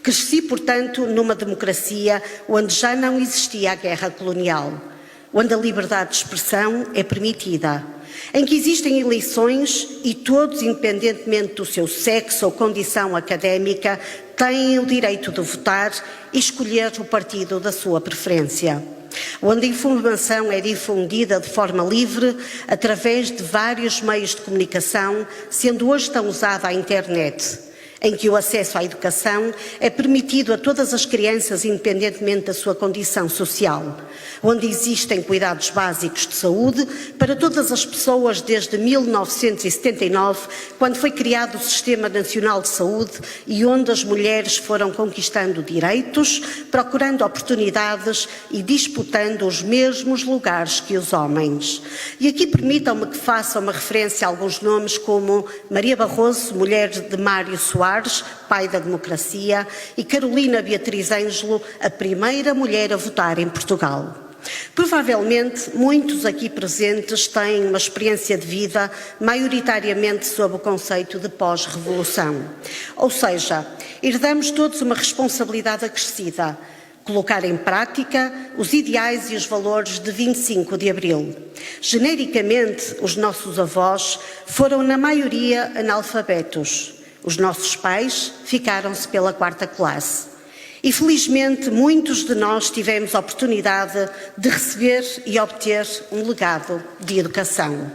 J: Cresci, portanto, numa democracia onde já não existia a guerra colonial, onde a liberdade de expressão é permitida, em que existem eleições e todos, independentemente do seu sexo ou condição académica, têm o direito de votar e escolher o partido da sua preferência, onde a informação é difundida de forma livre através de vários meios de comunicação, sendo hoje tão usada a internet, em que o acesso à educação é permitido a todas as crianças, independentemente da sua condição social, onde existem cuidados básicos de saúde para todas as pessoas desde 1979, quando foi criado o Sistema Nacional de Saúde e onde as mulheres foram conquistando direitos, procurando oportunidades e disputando os mesmos lugares que os homens. E aqui permitam-me que faça uma referência a alguns nomes como Maria Barroso, mulher de Mário Soares, pai da democracia, e Carolina Beatriz Ângelo, a primeira mulher a votar em Portugal. Provavelmente, muitos aqui presentes têm uma experiência de vida maioritariamente sob o conceito de pós-revolução. Ou seja, herdamos todos uma responsabilidade acrescida: colocar em prática os ideais e os valores de 25 de Abril. Genericamente, os nossos avós foram, na maioria, analfabetos. Os nossos pais ficaram-se pela 4ª classe. E, felizmente, muitos de nós tivemos a oportunidade de receber e obter um legado de educação.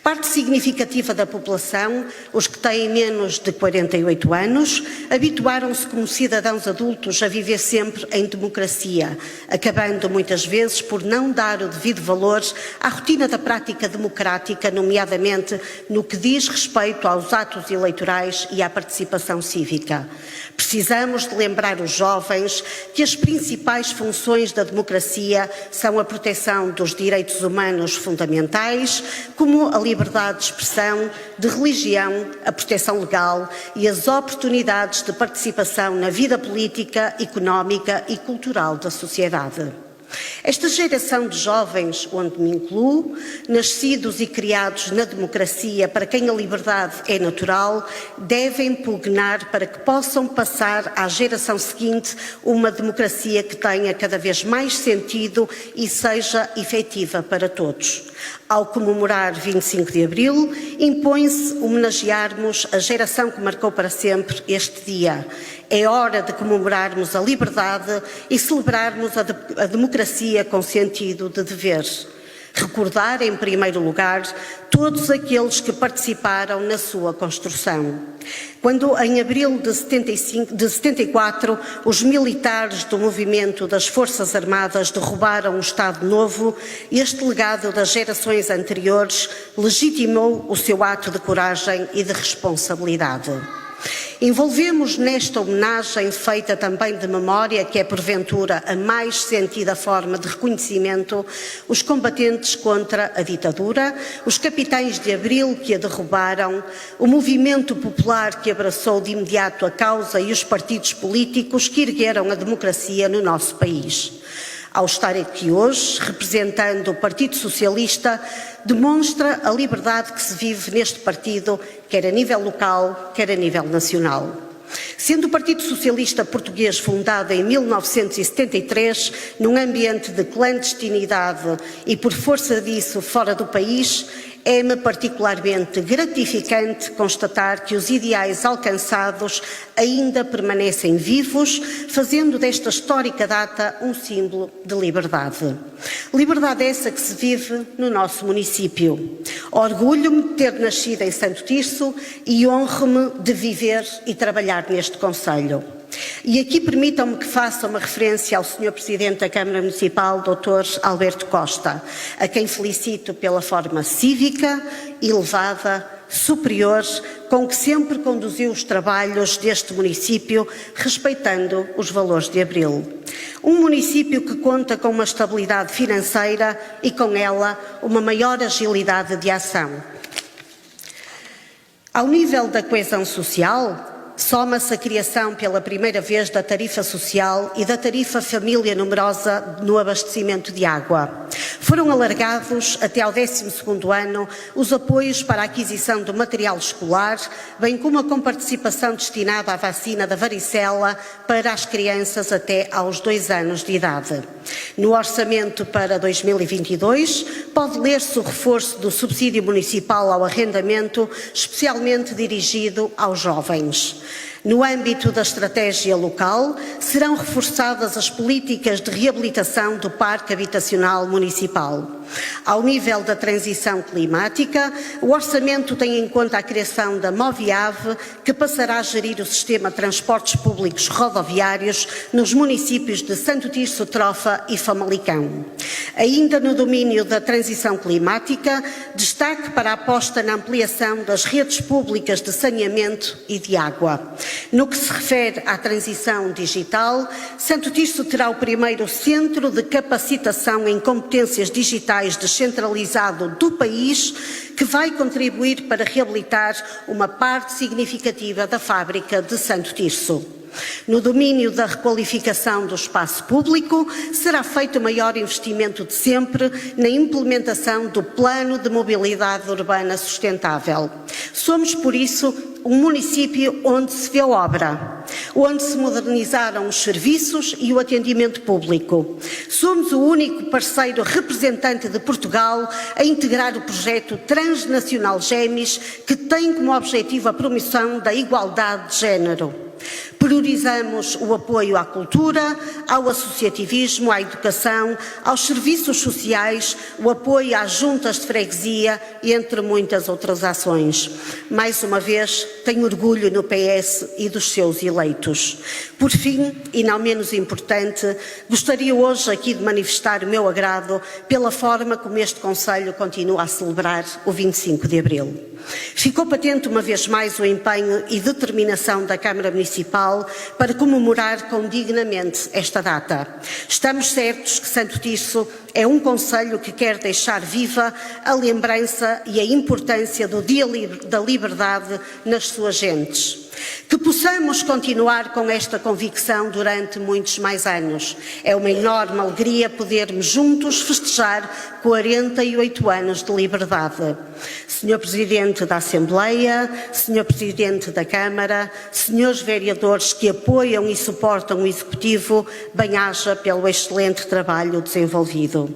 J: Parte significativa da população, os que têm menos de 48 anos, habituaram-se como cidadãos adultos a viver sempre em democracia, acabando muitas vezes por não dar o devido valor à rotina da prática democrática, nomeadamente no que diz respeito aos atos eleitorais e à participação cívica. Precisamos de lembrar os jovens que as principais funções da democracia são a proteção dos direitos humanos fundamentais, como a liberdade de expressão, de religião, a proteção legal e as oportunidades de participação na vida política, económica e cultural da sociedade. Esta geração de jovens, onde me incluo, nascidos e criados na democracia, para quem a liberdade é natural, devem pugnar para que possam passar à geração seguinte uma democracia que tenha cada vez mais sentido e seja efetiva para todos. Ao comemorar 25 de Abril, impõe-se homenagearmos a geração que marcou para sempre este dia. É hora de comemorarmos a liberdade e celebrarmos a democracia com sentido de dever. Recordar, em primeiro lugar, todos aqueles que participaram na sua construção. Quando, em abril de 74, os militares do movimento das Forças Armadas derrubaram o Estado Novo, este legado das gerações anteriores legitimou o seu ato de coragem e de responsabilidade. Envolvemos nesta homenagem, feita também de memória, que é porventura a mais sentida forma de reconhecimento, os combatentes contra a ditadura, os capitães de Abril que a derrubaram, o movimento popular que abraçou de imediato a causa e os partidos políticos que ergueram a democracia no nosso país. Ao estar aqui hoje, representando o Partido Socialista, demonstra a liberdade que se vive neste partido, quer a nível local, quer a nível nacional. Sendo o Partido Socialista Português fundado em 1973, num ambiente de clandestinidade e por força disso fora do país, é-me particularmente gratificante constatar que os ideais alcançados ainda permanecem vivos, fazendo desta histórica data um símbolo de liberdade. Liberdade essa que se vive no nosso município. Orgulho-me de ter nascido em Santo Tirso e honro-me de viver e trabalhar neste concelho. E aqui permitam-me que faça uma referência ao Sr. Presidente da Câmara Municipal, Dr. Alberto Costa, a quem felicito pela forma cívica, elevada, superior com que sempre conduziu os trabalhos deste município, respeitando os valores de Abril. Um município que conta com uma estabilidade financeira e, com ela, uma maior agilidade de ação. Ao nível da coesão social, soma-se a criação pela primeira vez da tarifa social e da tarifa família numerosa no abastecimento de água. Foram alargados até ao 12º ano os apoios para a aquisição do material escolar, bem como a comparticipação destinada à vacina da varicela para as crianças até aos 2 anos de idade. No orçamento para 2022, pode ler-se o reforço do subsídio municipal ao arrendamento, especialmente dirigido aos jovens. No âmbito da estratégia local, serão reforçadas as políticas de reabilitação do parque habitacional municipal. Ao nível da transição climática, o orçamento tem em conta a criação da Moviave, que passará a gerir o sistema de transportes públicos rodoviários nos municípios de Santo Tirso, Trofa e Famalicão. Ainda no domínio da transição climática, destaque para a aposta na ampliação das redes públicas de saneamento e de água. No que se refere à transição digital, Santo Tirso terá o primeiro centro de capacitação em competências digitais descentralizado do país, que vai contribuir para reabilitar uma parte significativa da fábrica de Santo Tirso. No domínio da requalificação do espaço público, será feito o maior investimento de sempre na implementação do Plano de Mobilidade Urbana Sustentável. Somos, por isso, um município onde se vê obra, onde se modernizaram os serviços e o atendimento público. Somos o único parceiro representante de Portugal a integrar o projeto transnacional GEMIS, que tem como objetivo a promoção da igualdade de género. Priorizamos o apoio à cultura, ao associativismo, à educação, aos serviços sociais, o apoio às juntas de freguesia, entre muitas outras ações. Mais uma vez, tenho orgulho no PS e dos seus eleitos. Por fim, e não menos importante, gostaria hoje aqui de manifestar o meu agrado pela forma como este Conselho continua a celebrar o 25 de Abril. Ficou patente uma vez mais o empenho e determinação da Câmara Municipal para comemorar condignamente esta data. Estamos certos que Santo Tirso é um concelho que quer deixar viva a lembrança e a importância do Dia da Liberdade nas suas gentes. Que possamos continuar com esta convicção durante muitos mais anos. É uma enorme alegria podermos juntos festejar 48 anos de liberdade. Senhor Presidente da Assembleia, Senhor Presidente da Câmara, senhores vereadores que apoiam e suportam o Executivo, bem-aja pelo excelente trabalho desenvolvido.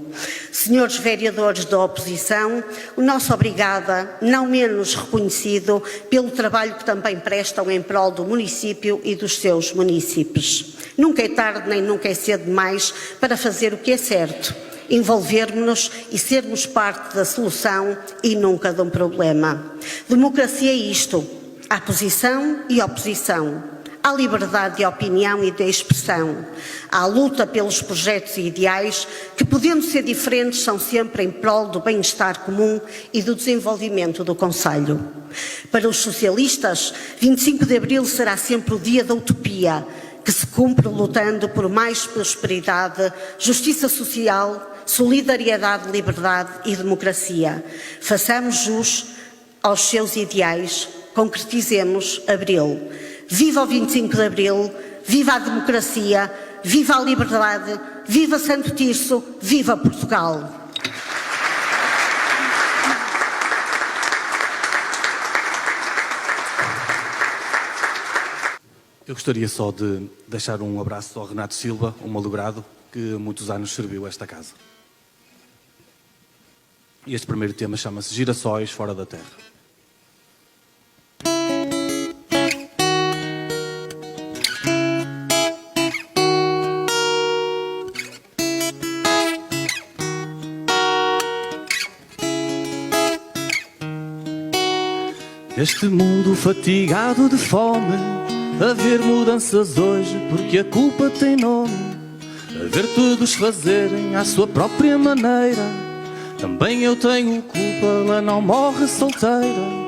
J: Senhores vereadores da oposição, o nosso obrigada, não menos reconhecido, pelo trabalho que também prestam em prol do município e dos seus munícipes. Nunca é tarde nem nunca é cedo demais para fazer o que é certo, envolvermos-nos e sermos parte da solução e nunca de um problema. Democracia é isto, há posição e oposição. Há liberdade de opinião e de expressão. Há luta pelos projetos e ideais que, podendo ser diferentes, são sempre em prol do bem-estar comum e do desenvolvimento do concelho. Para os socialistas, 25 de Abril será sempre o dia da utopia, que se cumpre lutando por mais prosperidade, justiça social, solidariedade, liberdade e democracia. Façamos jus aos seus ideais, concretizemos Abril. Viva o 25 de Abril, viva a democracia, viva a liberdade, viva Santo Tirso, viva Portugal!
K: Eu gostaria só de deixar um abraço ao Renato Silva, um malogrado que muitos anos serviu esta casa. E este primeiro tema chama-se Girassóis Fora da Terra. Este mundo fatigado de fome, a ver mudanças hoje porque a culpa tem nome, a ver todos fazerem à sua própria maneira. Também eu tenho culpa, ela não morre solteira.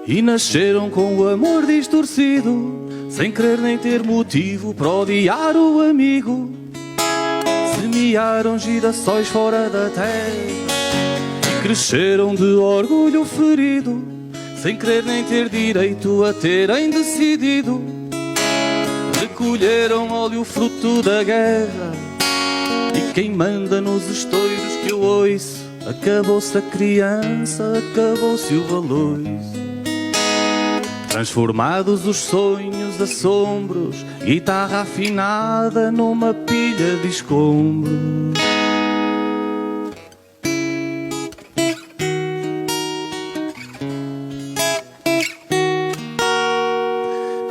K: e nasceram com o amor distorcido, sem querer nem ter motivo para odiar o amigo. Semearam girassóis fora da terra e cresceram de orgulho ferido, sem querer nem ter direito a terem decidido. Recolheram óleo fruto da guerra, e quem manda nos estoiros que eu ouço, acabou-se a criança, acabou-se o baloiço. Transformados os sonhos, assombros, guitarra afinada numa pilha de escombros.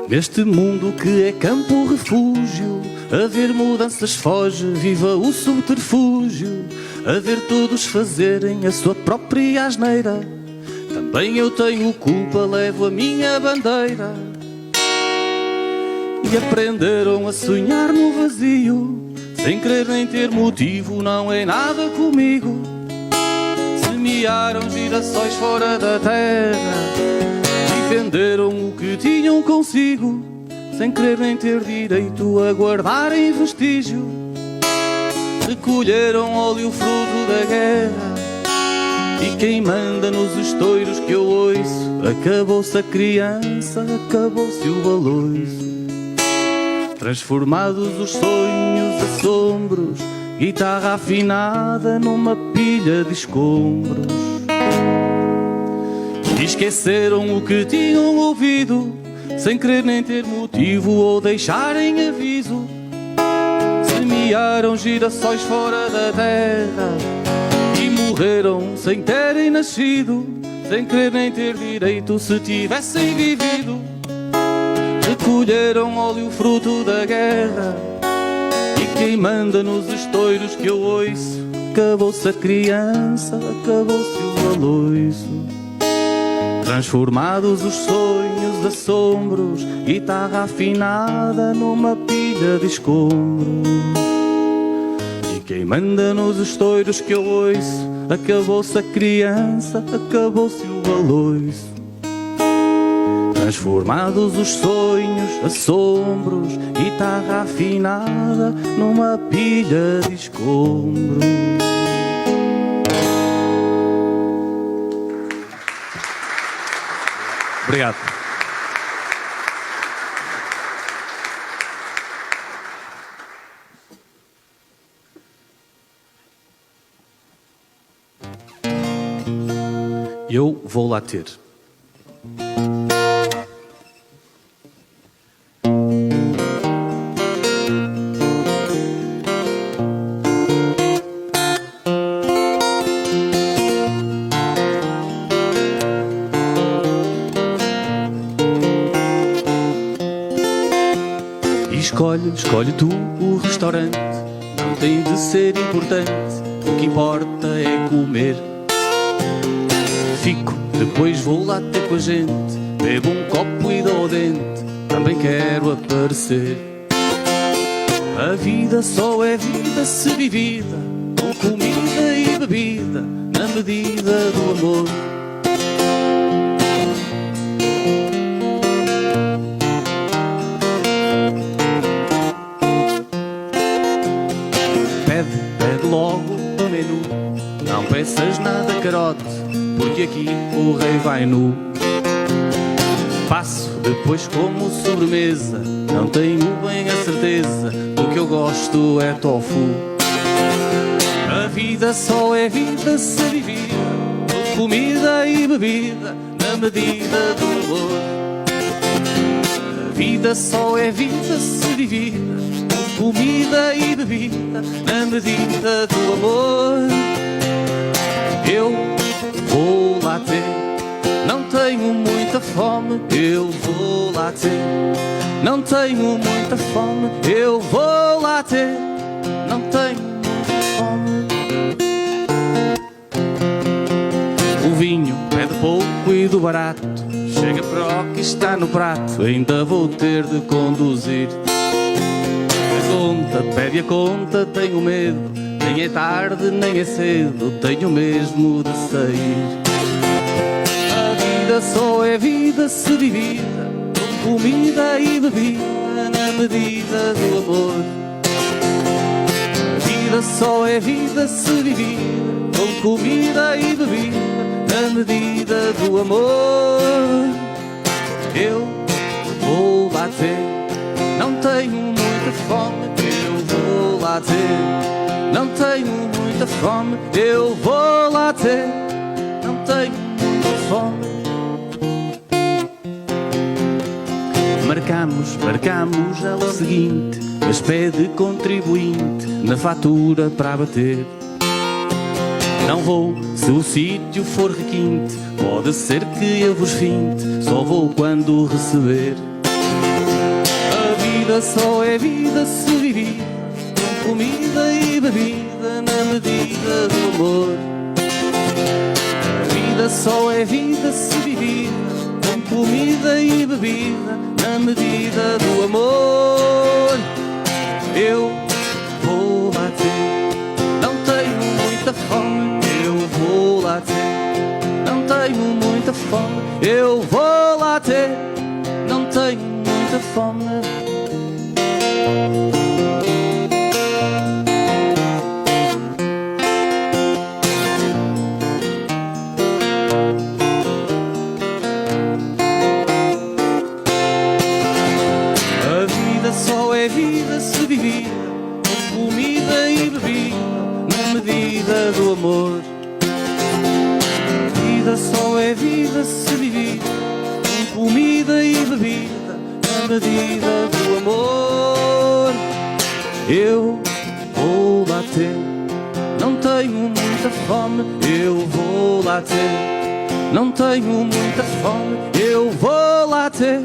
K: Neste mundo que é campo refúgio, a ver mudanças foge, viva o subterfúgio, a ver todos fazerem a sua própria asneira. Também eu tenho culpa, levo a minha bandeira. E aprenderam a sonhar no vazio, sem querer nem ter motivo, não é nada comigo. Semearam girassóis fora da terra e venderam o que tinham consigo, sem querer nem ter direito a guardar em vestígio. Recolheram óleo fruto da guerra, e quem manda nos estoiros que eu ouço, acabou-se a criança, acabou-se o baloiço. Transformados os sonhos, assombros, guitarra afinada numa pilha de escombros. E esqueceram o que tinham ouvido, sem querer nem ter motivo ou deixarem aviso. Semearam girassóis fora da terra e morreram sem terem nascido, sem querer nem ter direito se tivessem vivido. Recolheram óleo fruto da guerra, e quem manda nos estoiros que eu ouço, acabou-se a criança, acabou-se o baloiço. Transformados os sonhos, assombros, guitarra afinada numa pilha de escombros. E quem manda nos estoiros que eu ouço, acabou-se a criança, acabou-se o baloiço. Transformados os sonhos, assombros, guitarra afinada numa pilha de escombros. Obrigado. Eu vou lá ter. Escolhe tu o restaurante, não tem de ser importante, o que importa é comer. Fico, depois vou lá ter com a gente, bebo um copo e dou o dente, também quero aparecer. A vida só é vida se vivida, com comida e bebida, na medida do amor. Pede logo o menu, não peças nada carote, porque aqui o rei vai nu. Passo, depois como sobremesa, não tenho bem a certeza, o que eu gosto é tofu. A vida só é vida se vivida, com comida e bebida, na medida do amor. A vida só é vida se vivida, com comida e bebida, na medida do amor. Eu vou lá ter, não tenho muita fome, eu vou lá ter. Não tenho muita fome, eu vou lá ter. Não tenho muita fome. O vinho pede pouco e do barato, chega para o que está no prato, ainda vou ter de conduzir. A conta, pede a conta, tenho medo, nem é tarde nem é cedo, tenho mesmo de sair. A vida só é vida se vivida com comida e bebida na medida do amor. A vida só é vida se vivida com comida e bebida na medida do amor. Eu vou lá ter, não tenho muita fome, eu vou lá ter. Não tenho muita fome, eu vou lá ter. Não tenho muita fome. Marcamos ela o seguinte, mas pede contribuinte na fatura para abater. Não vou se o sítio for requinte, pode ser que eu vos finte, só vou quando receber. A vida só é vida se viver com comida e bebida na medida do amor. A vida só é vida se viver com comida e bebida na medida do amor. Eu vou lá ter, não tenho muita fome, eu vou lá ter. Não tenho muita fome, eu vou lá ter. Não tenho muita fome. Só é vida se viver com comida e bebida na medida do amor. A vida só é vida se viver com comida e bebida na medida do amor. Eu vou lá ter, não tenho muita fome, eu vou lá ter. Não tenho muita fome, eu vou lá ter.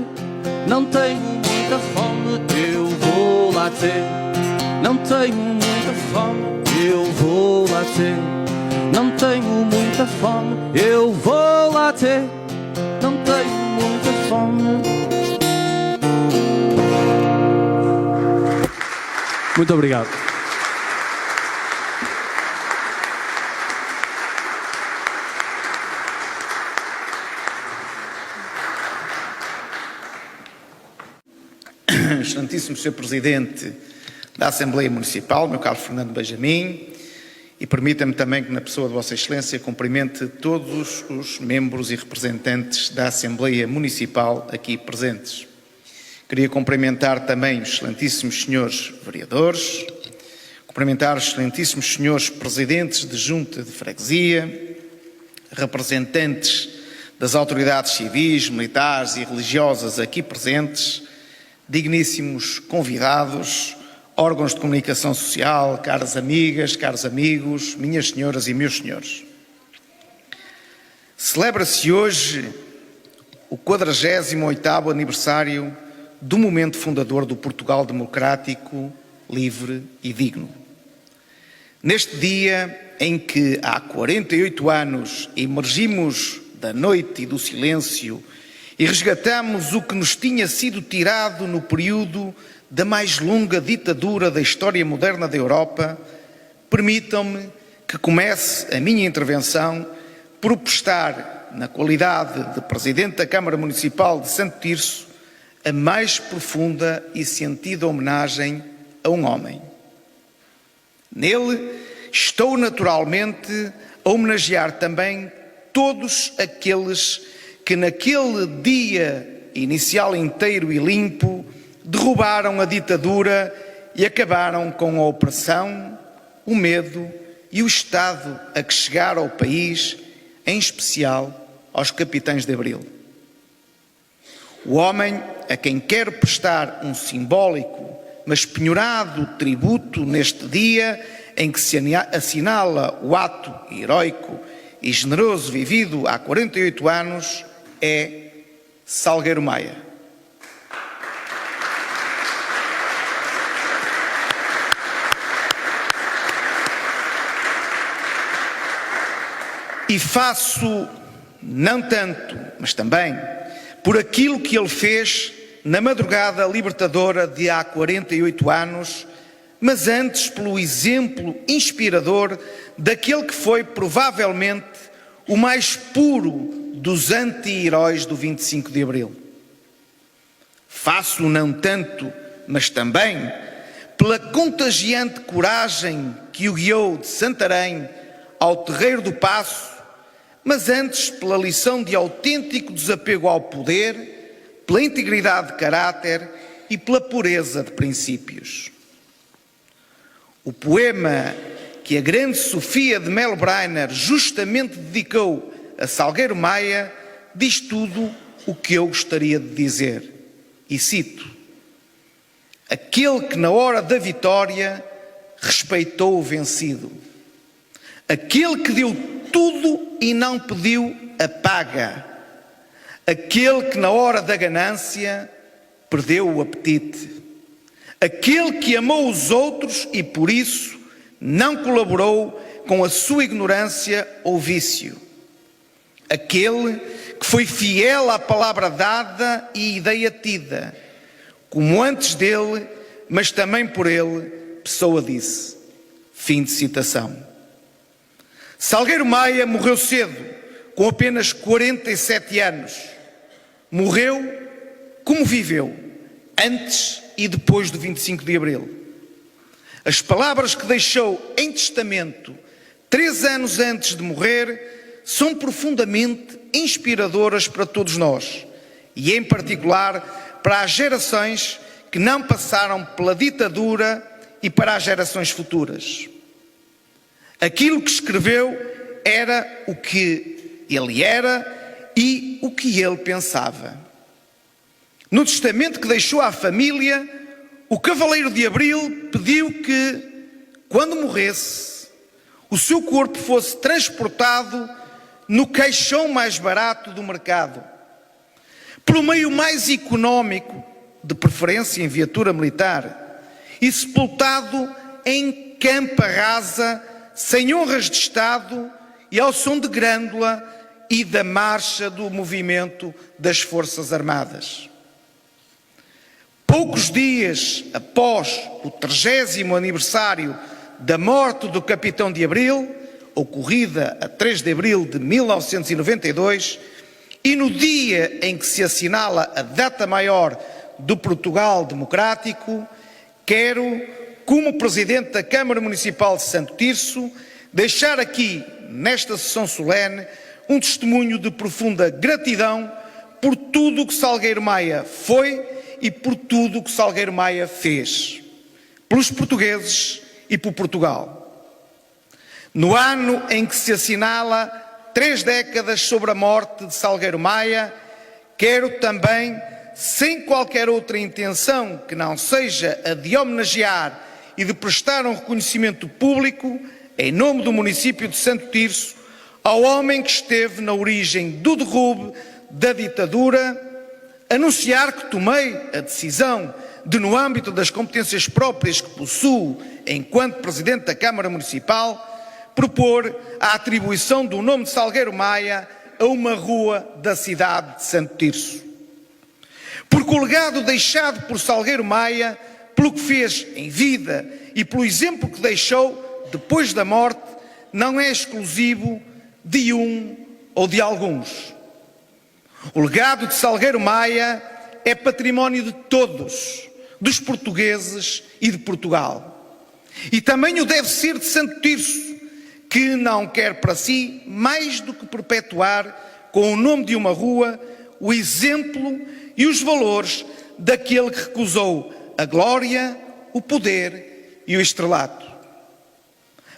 K: Não tenho muita fome, eu vou lá ter. Não tenho muita fome, eu vou lá ter. Não tenho muita fome, eu vou lá ter. Não tenho muita fome. Muito obrigado.
D: Excelentíssimo Sr. Presidente da Assembleia Municipal, meu caro Fernando Benjamin, e permita-me também que, na pessoa de Vossa Excelência, cumprimente todos os membros e representantes da Assembleia Municipal aqui presentes. Queria cumprimentar também os excelentíssimos senhores vereadores, cumprimentar os excelentíssimos senhores presidentes de junta de freguesia, representantes das autoridades civis, militares e religiosas aqui presentes, digníssimos convidados, órgãos de comunicação social, caras amigas, caros amigos, minhas senhoras e meus senhores. Celebra-se hoje o 48º aniversário do momento fundador do Portugal democrático, livre e digno. Neste dia em que há 48 anos emergimos da noite e do silêncio e resgatamos o que nos tinha sido tirado no período da mais longa ditadura da história moderna da Europa, permitam-me que comece a minha intervenção por prestar, na qualidade de Presidente da Câmara Municipal de Santo Tirso, a mais profunda e sentida homenagem a um homem. Nele estou naturalmente a homenagear também todos aqueles que naquele dia inicial inteiro e limpo derrubaram a ditadura e acabaram com a opressão, o medo e o estado a que chegara o país, em especial aos capitães de Abril. O homem a quem quero prestar um simbólico, mas penhorado tributo neste dia em que se assinala o ato heroico e generoso vivido há 48 anos, é Salgueiro Maia. E faço, não tanto, mas também, por aquilo que ele fez na madrugada libertadora de há 48 anos, mas antes pelo exemplo inspirador daquele que foi provavelmente o mais puro
I: dos anti-heróis do 25 de Abril. Faço não tanto, mas também pela contagiante coragem que o guiou de Santarém ao Terreiro do Paço, mas antes pela lição de autêntico desapego ao poder, pela integridade de caráter e pela pureza de princípios. O poema que a grande Sofia de Melbrenner justamente dedicou a Salgueiro Maia diz tudo o que eu gostaria de dizer. E cito: aquele que na hora da vitória respeitou o vencido, aquele que deu tudo e não pediu a paga, aquele que na hora da ganância perdeu o apetite, aquele que amou os outros e por isso não colaborou com a sua ignorância ou vício, aquele que foi fiel à palavra dada e ideia tida, como antes dele, mas também por ele, Pessoa disse. Fim de citação. Salgueiro Maia morreu cedo, com apenas 47 anos. Morreu como viveu, antes e depois do 25 de Abril. As palavras que deixou em testamento 3 anos antes de morrer são profundamente inspiradoras para todos nós e, em particular, para as gerações que não passaram pela ditadura e para as gerações futuras. Aquilo que escreveu era o que ele era e o que ele pensava. No testamento que deixou à família, o Cavaleiro de Abril pediu que, quando morresse, o seu corpo fosse transportado no caixão mais barato do mercado, pelo meio mais económico, de preferência em viatura militar, e sepultado em campa rasa, sem honras de Estado e ao som de grândola e da marcha do movimento das Forças Armadas. Poucos dias após o 30º aniversário da morte do Capitão de Abril, ocorrida a 3 de abril de 1992, e no dia em que se assinala a data maior do Portugal Democrático, quero, como Presidente da Câmara Municipal de Santo Tirso, deixar aqui, nesta sessão solene, um testemunho de profunda gratidão por tudo o que Salgueiro Maia foi e por tudo o que Salgueiro Maia fez, pelos portugueses e por Portugal. No ano em que se assinala 3 décadas sobre a morte de Salgueiro Maia, quero também, sem qualquer outra intenção que não seja a de homenagear e de prestar um reconhecimento público, em nome do município de Santo Tirso, ao homem que esteve na origem do derrube da ditadura, anunciar que tomei a decisão de, no âmbito das competências próprias que possuo enquanto Presidente da Câmara Municipal, propor a atribuição do nome de Salgueiro Maia a uma rua da cidade de Santo Tirso. Porque o legado deixado por Salgueiro Maia, pelo que fez em vida e pelo exemplo que deixou depois da morte, não é exclusivo de um ou de alguns. O legado de Salgueiro Maia é património de todos, dos portugueses e de Portugal. E também o deve ser de Santo Tirso, que não quer para si mais do que perpetuar, com o nome de uma rua, o exemplo e os valores daquele que recusou a glória, o poder e o estrelato.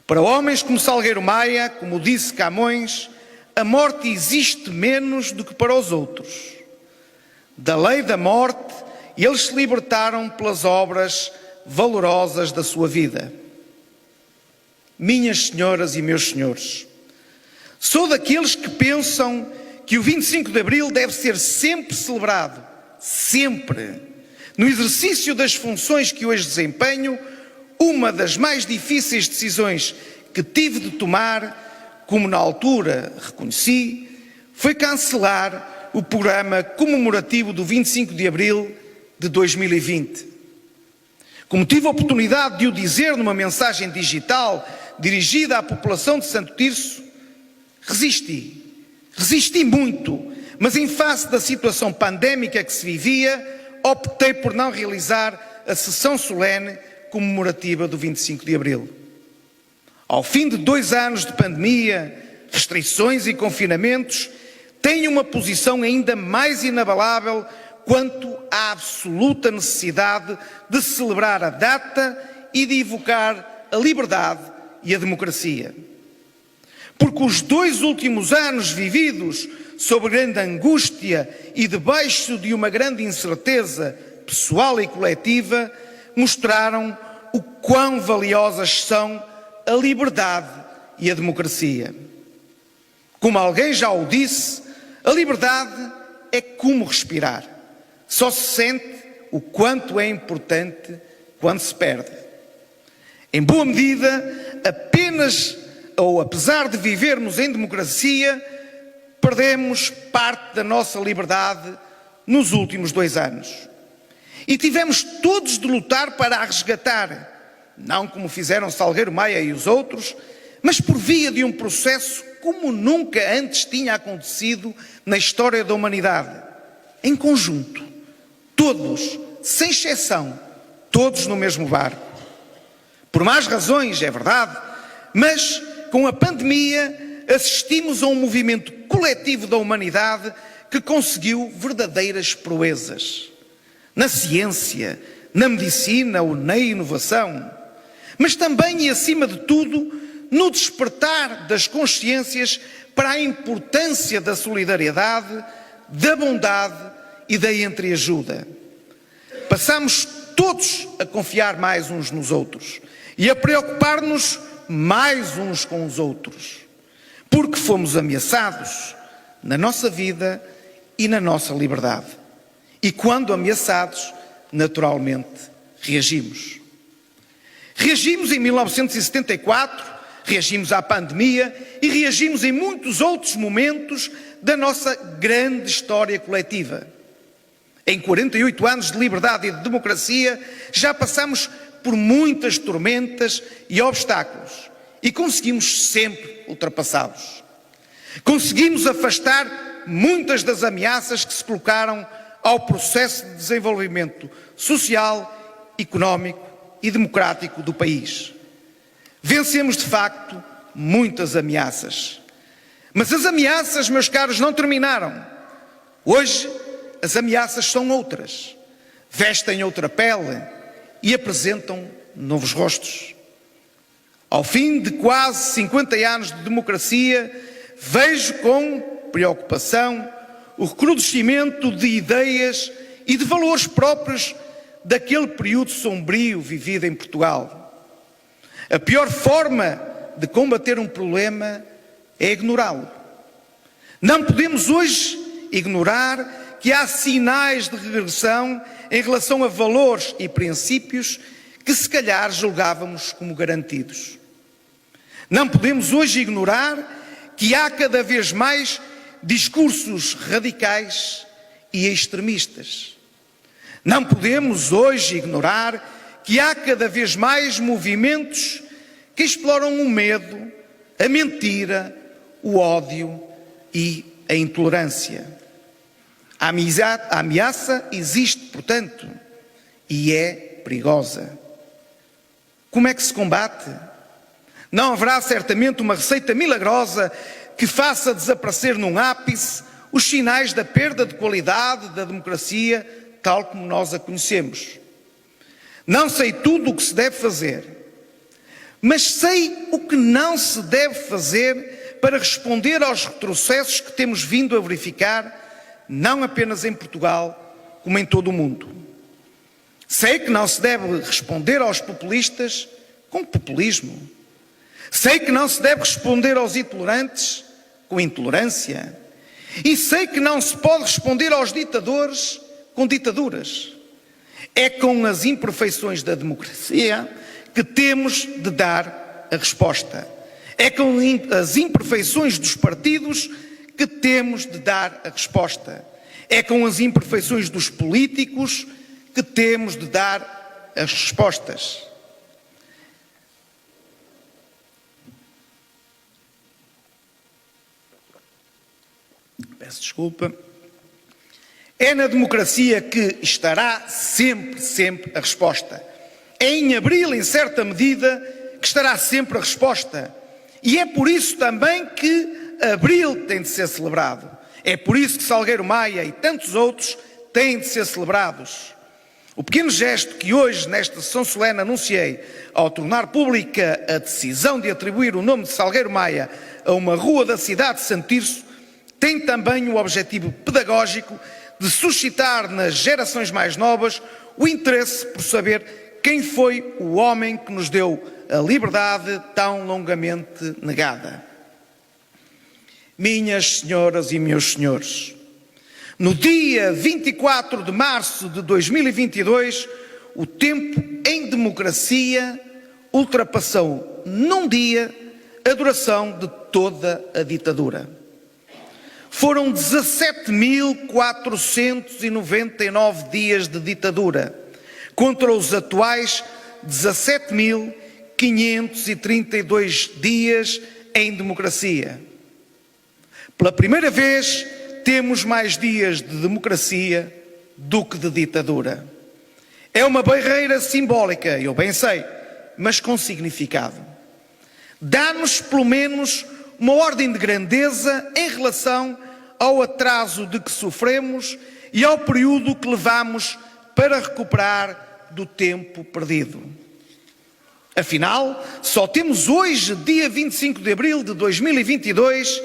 I: Para homens como Salgueiro Maia, como disse Camões, a morte existe menos do que para os outros. Da lei da morte, eles se libertaram pelas obras valorosas da sua vida. Minhas senhoras e meus senhores, sou daqueles que pensam que o 25 de Abril deve ser sempre celebrado, sempre. No exercício das funções que hoje desempenho, uma das mais difíceis decisões que tive de tomar, como na altura reconheci, foi cancelar o programa comemorativo do 25 de Abril de 2020. Como tive a oportunidade de o dizer numa mensagem digital dirigida à população de Santo Tirso, resisti. Resisti muito, mas em face da situação pandémica que se vivia, optei por não realizar a sessão solene comemorativa do 25 de Abril. Ao fim de 2 anos de pandemia, restrições e confinamentos, tenho uma posição ainda mais inabalável quanto à absoluta necessidade de celebrar a data e de evocar a liberdade e a democracia. Porque os 2 últimos anos vividos sob grande angústia e debaixo de uma grande incerteza pessoal e coletiva mostraram o quão valiosas são a liberdade e a democracia. Como alguém já o disse, a liberdade é como respirar. Só se sente o quanto é importante quando se perde. Em boa medida, apesar de vivermos em democracia, perdemos parte da nossa liberdade nos últimos 2 anos. E tivemos todos de lutar para a resgatar, não como fizeram Salgueiro Maia e os outros, mas por via de um processo como nunca antes tinha acontecido na história da humanidade. Em conjunto, todos, sem exceção, todos no mesmo barco. Por más razões, é verdade, mas com a pandemia assistimos a um movimento coletivo da humanidade que conseguiu verdadeiras proezas. Na ciência, na medicina ou na inovação, mas também e acima de tudo no despertar das consciências para a importância da solidariedade, da bondade e da entreajuda. Passamos todos a confiar mais uns nos outros e a preocupar-nos mais uns com os outros, porque fomos ameaçados na nossa vida e na nossa liberdade. E quando ameaçados, naturalmente, reagimos. Reagimos em 1974, reagimos à pandemia e reagimos em muitos outros momentos da nossa grande história coletiva. Em 48 anos de liberdade e de democracia, já passamos por muitas tormentas e obstáculos e conseguimos sempre ultrapassá-los. Conseguimos afastar muitas das ameaças que se colocaram ao processo de desenvolvimento social, económico e democrático do país. Vencemos, de facto, muitas ameaças. Mas as ameaças, meus caros, não terminaram. Hoje, as ameaças são outras. Vestem outra pele e apresentam novos rostos. Ao fim de quase 50 anos de democracia, vejo com preocupação o recrudescimento de ideias e de valores próprios daquele período sombrio vivido em Portugal. A pior forma de combater um problema é ignorá-lo. Não podemos hoje ignorar que há sinais de regressão em relação a valores e princípios que se calhar julgávamos como garantidos. Não podemos hoje ignorar que há cada vez mais discursos radicais e extremistas. Não podemos hoje ignorar que há cada vez mais movimentos que exploram o medo, a mentira, o ódio e a intolerância. A ameaça existe, portanto, e é perigosa. Como é que se combate? Não haverá certamente uma receita milagrosa que faça desaparecer num ápice os sinais da perda de qualidade da democracia tal como nós a conhecemos. Não sei tudo o que se deve fazer, mas sei o que não se deve fazer para responder aos retrocessos que temos vindo a verificar, não apenas em Portugal, como em todo o mundo. Sei que não se deve responder aos populistas com populismo. Sei que não se deve responder aos intolerantes com intolerância. E sei que não se pode responder aos ditadores com ditaduras. É com as imperfeições da democracia que temos de dar a resposta. É com as imperfeições dos partidos que temos de dar a resposta. É com as imperfeições dos políticos que temos de dar as respostas. peço desculpa, é na democracia que estará sempre a resposta. É em abril, em certa medida, que estará sempre a resposta. E é por isso também que abril tem de ser celebrado. É por isso que Salgueiro Maia e tantos outros têm de ser celebrados. O pequeno gesto que hoje, nesta sessão solene, anunciei, ao tornar pública a decisão de atribuir o nome de Salgueiro Maia a uma rua da cidade de Santo Tirso, tem também o objetivo pedagógico de suscitar nas gerações mais novas o interesse por saber quem foi o homem que nos deu a liberdade tão longamente negada. Minhas senhoras e meus senhores, no dia 24 de março de 2022, o tempo em democracia ultrapassou num dia a duração de toda a ditadura. Foram 17.499 dias de ditadura, contra os atuais 17.532 dias em democracia. Pela primeira vez, temos mais dias de democracia do que de ditadura. É uma barreira simbólica, eu bem sei, mas com significado. Dá-nos, pelo menos, uma ordem de grandeza em relação ao atraso de que sofremos e ao período que levamos para recuperar do tempo perdido. Afinal, só temos hoje, dia 25 de abril de 2022,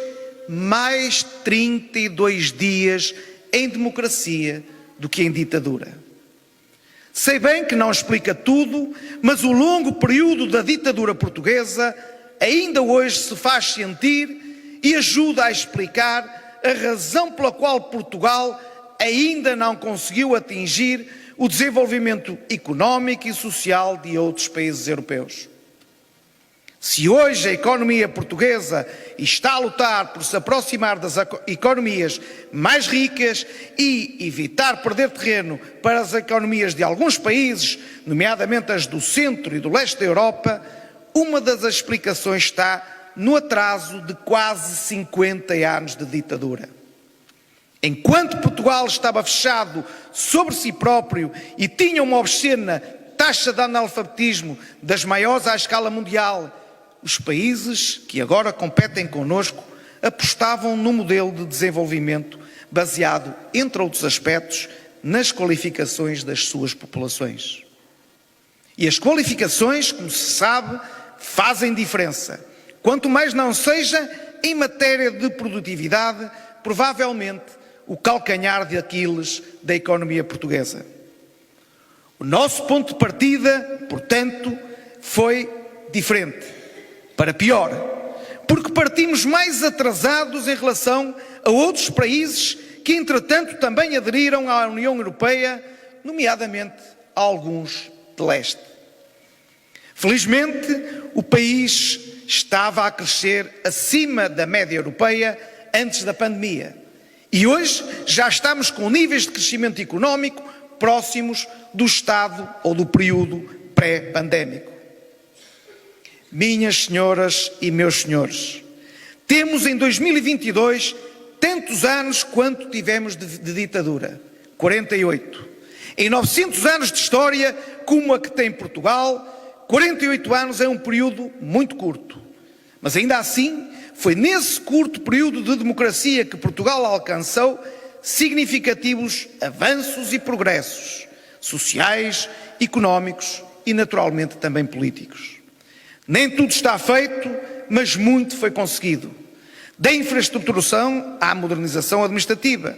I: mais 32 dias em democracia do que em ditadura. Sei bem que não explica tudo, mas o longo período da ditadura portuguesa ainda hoje se faz sentir e ajuda a explicar a razão pela qual Portugal ainda não conseguiu atingir o desenvolvimento económico e social de outros países europeus. Se hoje a economia portuguesa está a lutar por se aproximar das economias mais ricas e evitar perder terreno para as economias de alguns países, nomeadamente as do centro e do leste da Europa, uma das explicações está no atraso de quase 50 anos de ditadura. Enquanto Portugal estava fechado sobre si próprio e tinha uma obscena taxa de analfabetismo das maiores à escala mundial, os países que agora competem connosco apostavam num modelo de desenvolvimento baseado, entre outros aspectos, nas qualificações das suas populações. E as qualificações, como se sabe, fazem diferença. Quanto mais não seja em matéria de produtividade, provavelmente o calcanhar de Aquiles da economia portuguesa. O nosso ponto de partida, portanto, foi diferente, para pior, porque partimos mais atrasados em relação a outros países que, entretanto, também aderiram à União Europeia, nomeadamente a alguns de leste. Felizmente, o país estava a crescer acima da média europeia antes da pandemia. E hoje já estamos com níveis de crescimento económico próximos do estado ou do período pré-pandémico. Minhas senhoras e meus senhores, temos em 2022 tantos anos quanto tivemos de ditadura, 48. Em 900 anos de história, como a que tem Portugal, 48 anos é um período muito curto. Mas ainda assim, foi nesse curto período de democracia que Portugal alcançou significativos avanços e progressos sociais, económicos e, naturalmente, também políticos. Nem tudo está feito, mas muito foi conseguido. Da infraestruturação à modernização administrativa,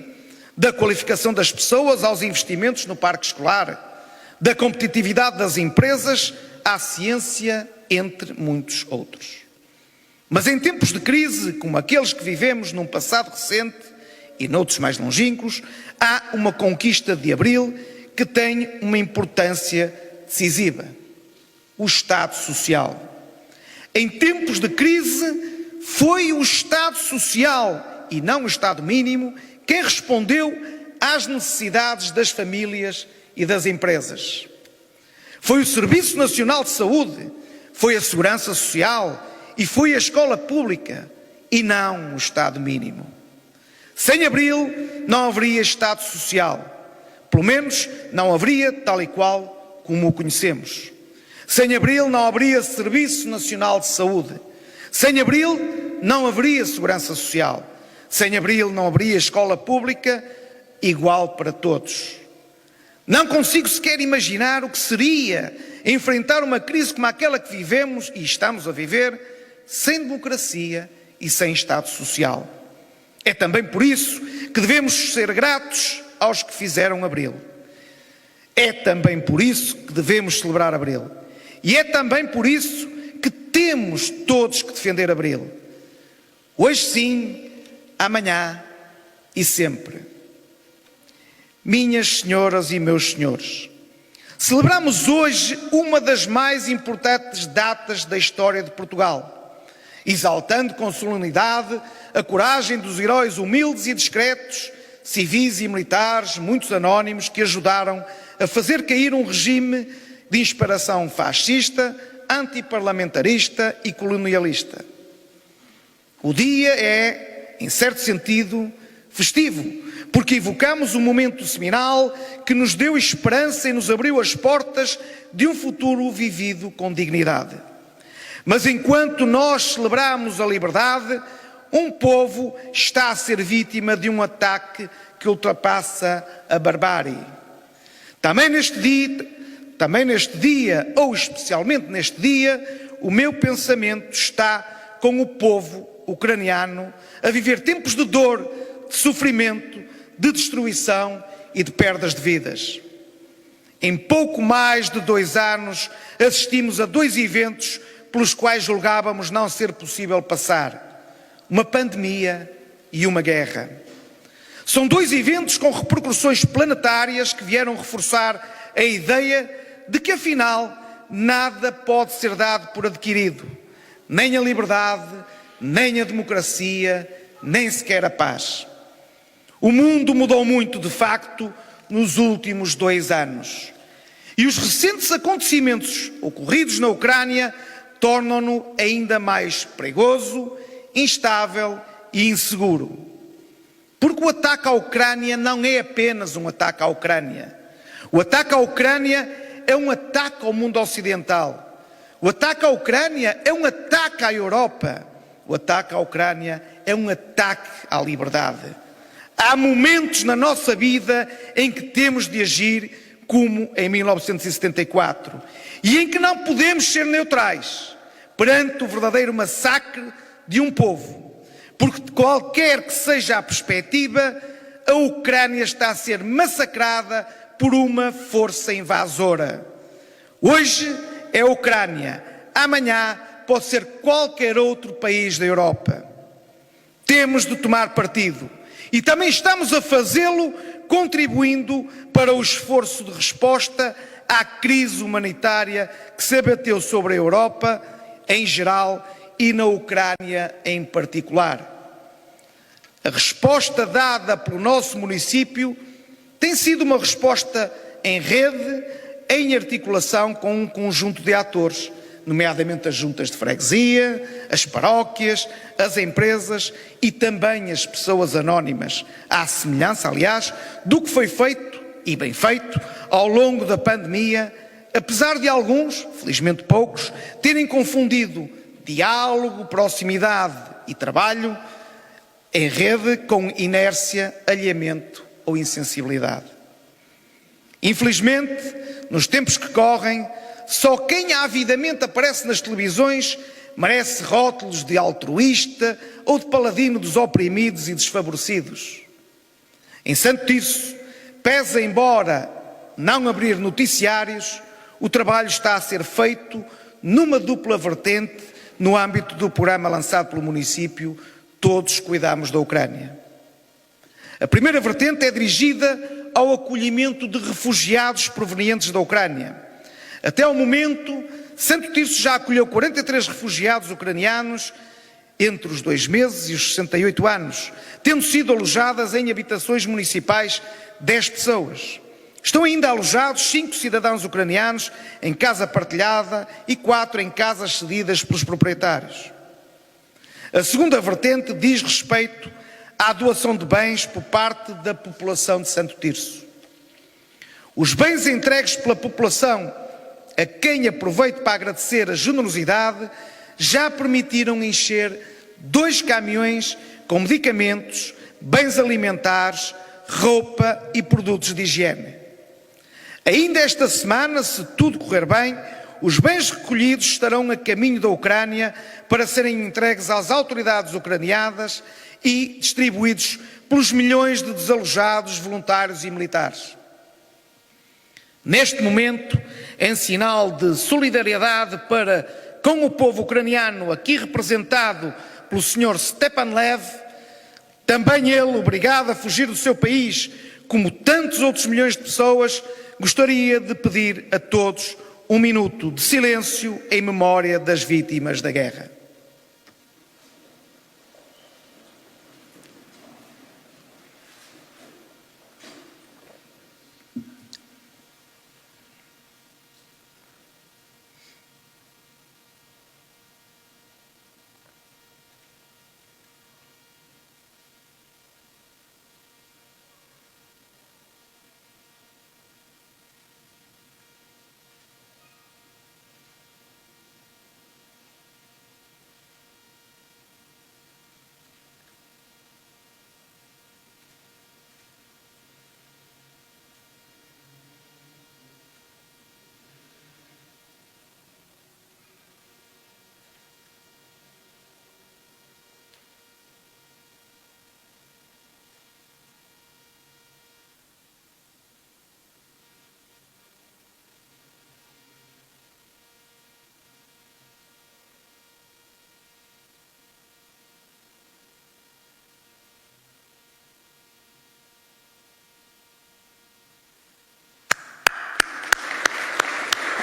I: da qualificação das pessoas aos investimentos no parque escolar, da competitividade das empresas à ciência, entre muitos outros. Mas em tempos de crise, como aqueles que vivemos num passado recente e noutros mais longínquos, há uma conquista de abril que tem uma importância decisiva: o Estado Social. Em tempos de crise, foi o Estado Social, e não o Estado Mínimo, quem respondeu às necessidades das famílias e das empresas. Foi o Serviço Nacional de Saúde, foi a Segurança Social e foi a escola pública, e não o Estado Mínimo. Sem Abril não haveria Estado Social. Pelo menos não haveria tal e qual como o conhecemos. Sem Abril não haveria Serviço Nacional de Saúde. Sem Abril não haveria Segurança Social. Sem Abril não haveria escola pública igual para todos. Não consigo sequer imaginar o que seria enfrentar uma crise como aquela que vivemos e estamos a viver sem democracia e sem Estado Social. É também por isso que devemos ser gratos aos que fizeram Abril. É também por isso que devemos celebrar Abril. E é também por isso que temos todos que defender Abril. Hoje sim, amanhã e sempre. Minhas senhoras e meus senhores, celebramos hoje uma das mais importantes datas da história de Portugal, exaltando com solenidade a coragem dos heróis humildes e discretos, civis e militares, muitos anónimos, que ajudaram a fazer cair um regime de inspiração fascista, antiparlamentarista e colonialista. O dia é, em certo sentido, festivo, porque evocamos um momento seminal que nos deu esperança e nos abriu as portas de um futuro vivido com dignidade. Mas enquanto nós celebramos a liberdade, um povo está a ser vítima de um ataque que ultrapassa a barbárie. Também neste dia, ou especialmente neste dia, o meu pensamento está com o povo ucraniano a viver tempos de dor, de sofrimento, de destruição e de perdas de vidas. Em pouco mais de 2 anos, assistimos a 2 eventos pelos quais julgávamos não ser possível passar: uma pandemia e uma guerra. São 2 eventos com repercussões planetárias que vieram reforçar a ideia de que, afinal, nada pode ser dado por adquirido, nem a liberdade, nem a democracia, nem sequer a paz. O mundo mudou muito, de facto, nos últimos 2 anos. E os recentes acontecimentos ocorridos na Ucrânia tornam-no ainda mais perigoso, instável e inseguro. Porque o ataque à Ucrânia não é apenas um ataque à Ucrânia. O ataque à Ucrânia é um ataque ao mundo ocidental. O ataque à Ucrânia é um ataque à Europa. O ataque à Ucrânia é um ataque à liberdade. Há momentos na nossa vida em que temos de agir como em 1974 e em que não podemos ser neutrais perante o verdadeiro massacre de um povo, porque qualquer que seja a perspectiva, a Ucrânia está a ser massacrada por uma força invasora. Hoje é a Ucrânia, amanhã pode ser qualquer outro país da Europa. Temos de tomar partido. E também estamos a fazê-lo contribuindo para o esforço de resposta à crise humanitária que se abateu sobre a Europa em geral e na Ucrânia em particular. A resposta dada pelo nosso município tem sido uma resposta em rede, em articulação com um conjunto de atores, nomeadamente as juntas de freguesia, as paróquias, as empresas e também as pessoas anónimas, à semelhança, aliás, do que foi feito, e bem feito, ao longo da pandemia, apesar de alguns, felizmente poucos, terem confundido diálogo, proximidade e trabalho em rede com inércia, alheamento ou insensibilidade. Infelizmente, nos tempos que correm, só quem avidamente aparece nas televisões merece rótulos de altruísta ou de paladino dos oprimidos e desfavorecidos. Em Santo Tirso, pese embora não abrir noticiários, o trabalho está a ser feito numa dupla vertente no âmbito do programa lançado pelo município Todos Cuidamos da Ucrânia. A primeira vertente é dirigida ao acolhimento de refugiados provenientes da Ucrânia. Até ao momento, Santo Tirso já acolheu 43 refugiados ucranianos entre os 2 meses e os 68 anos, tendo sido alojadas em habitações municipais 10 pessoas. Estão ainda alojados 5 cidadãos ucranianos em casa partilhada e 4 em casas cedidas pelos proprietários. A segunda vertente diz respeito à doação de bens por parte da população de Santo Tirso. Os bens entregues pela população, a quem aproveito para agradecer a generosidade, já permitiram encher 2 caminhões com medicamentos, bens alimentares, roupa e produtos de higiene. Ainda esta semana, se tudo correr bem, os bens recolhidos estarão a caminho da Ucrânia para serem entregues às autoridades ucranianas e distribuídos pelos milhões de desalojados voluntários e militares. Neste momento, em sinal de solidariedade para com o povo ucraniano, aqui representado pelo Sr. Stepanlev, também ele, obrigado a fugir do seu país, como tantos outros milhões de pessoas, gostaria de pedir a todos um minuto de silêncio em memória das vítimas da guerra.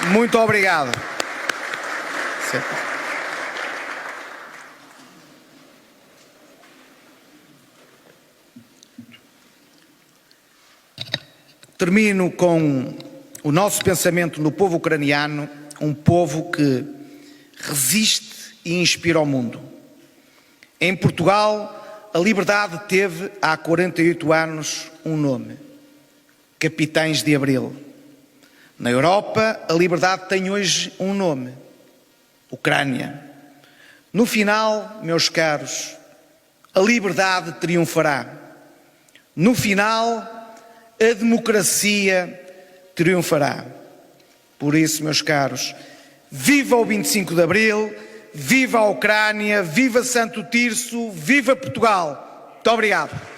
I: Muito obrigado. Termino com o nosso pensamento no povo ucraniano, um povo que resiste e inspira o mundo. Em Portugal, a liberdade teve há 48 anos um nome: Capitães de Abril. Na Europa, a liberdade tem hoje um nome: Ucrânia. No final, meus caros, a liberdade triunfará. No final, a democracia triunfará. Por isso, meus caros, viva o 25 de Abril, viva a Ucrânia, viva Santo Tirso, viva Portugal. Muito obrigado.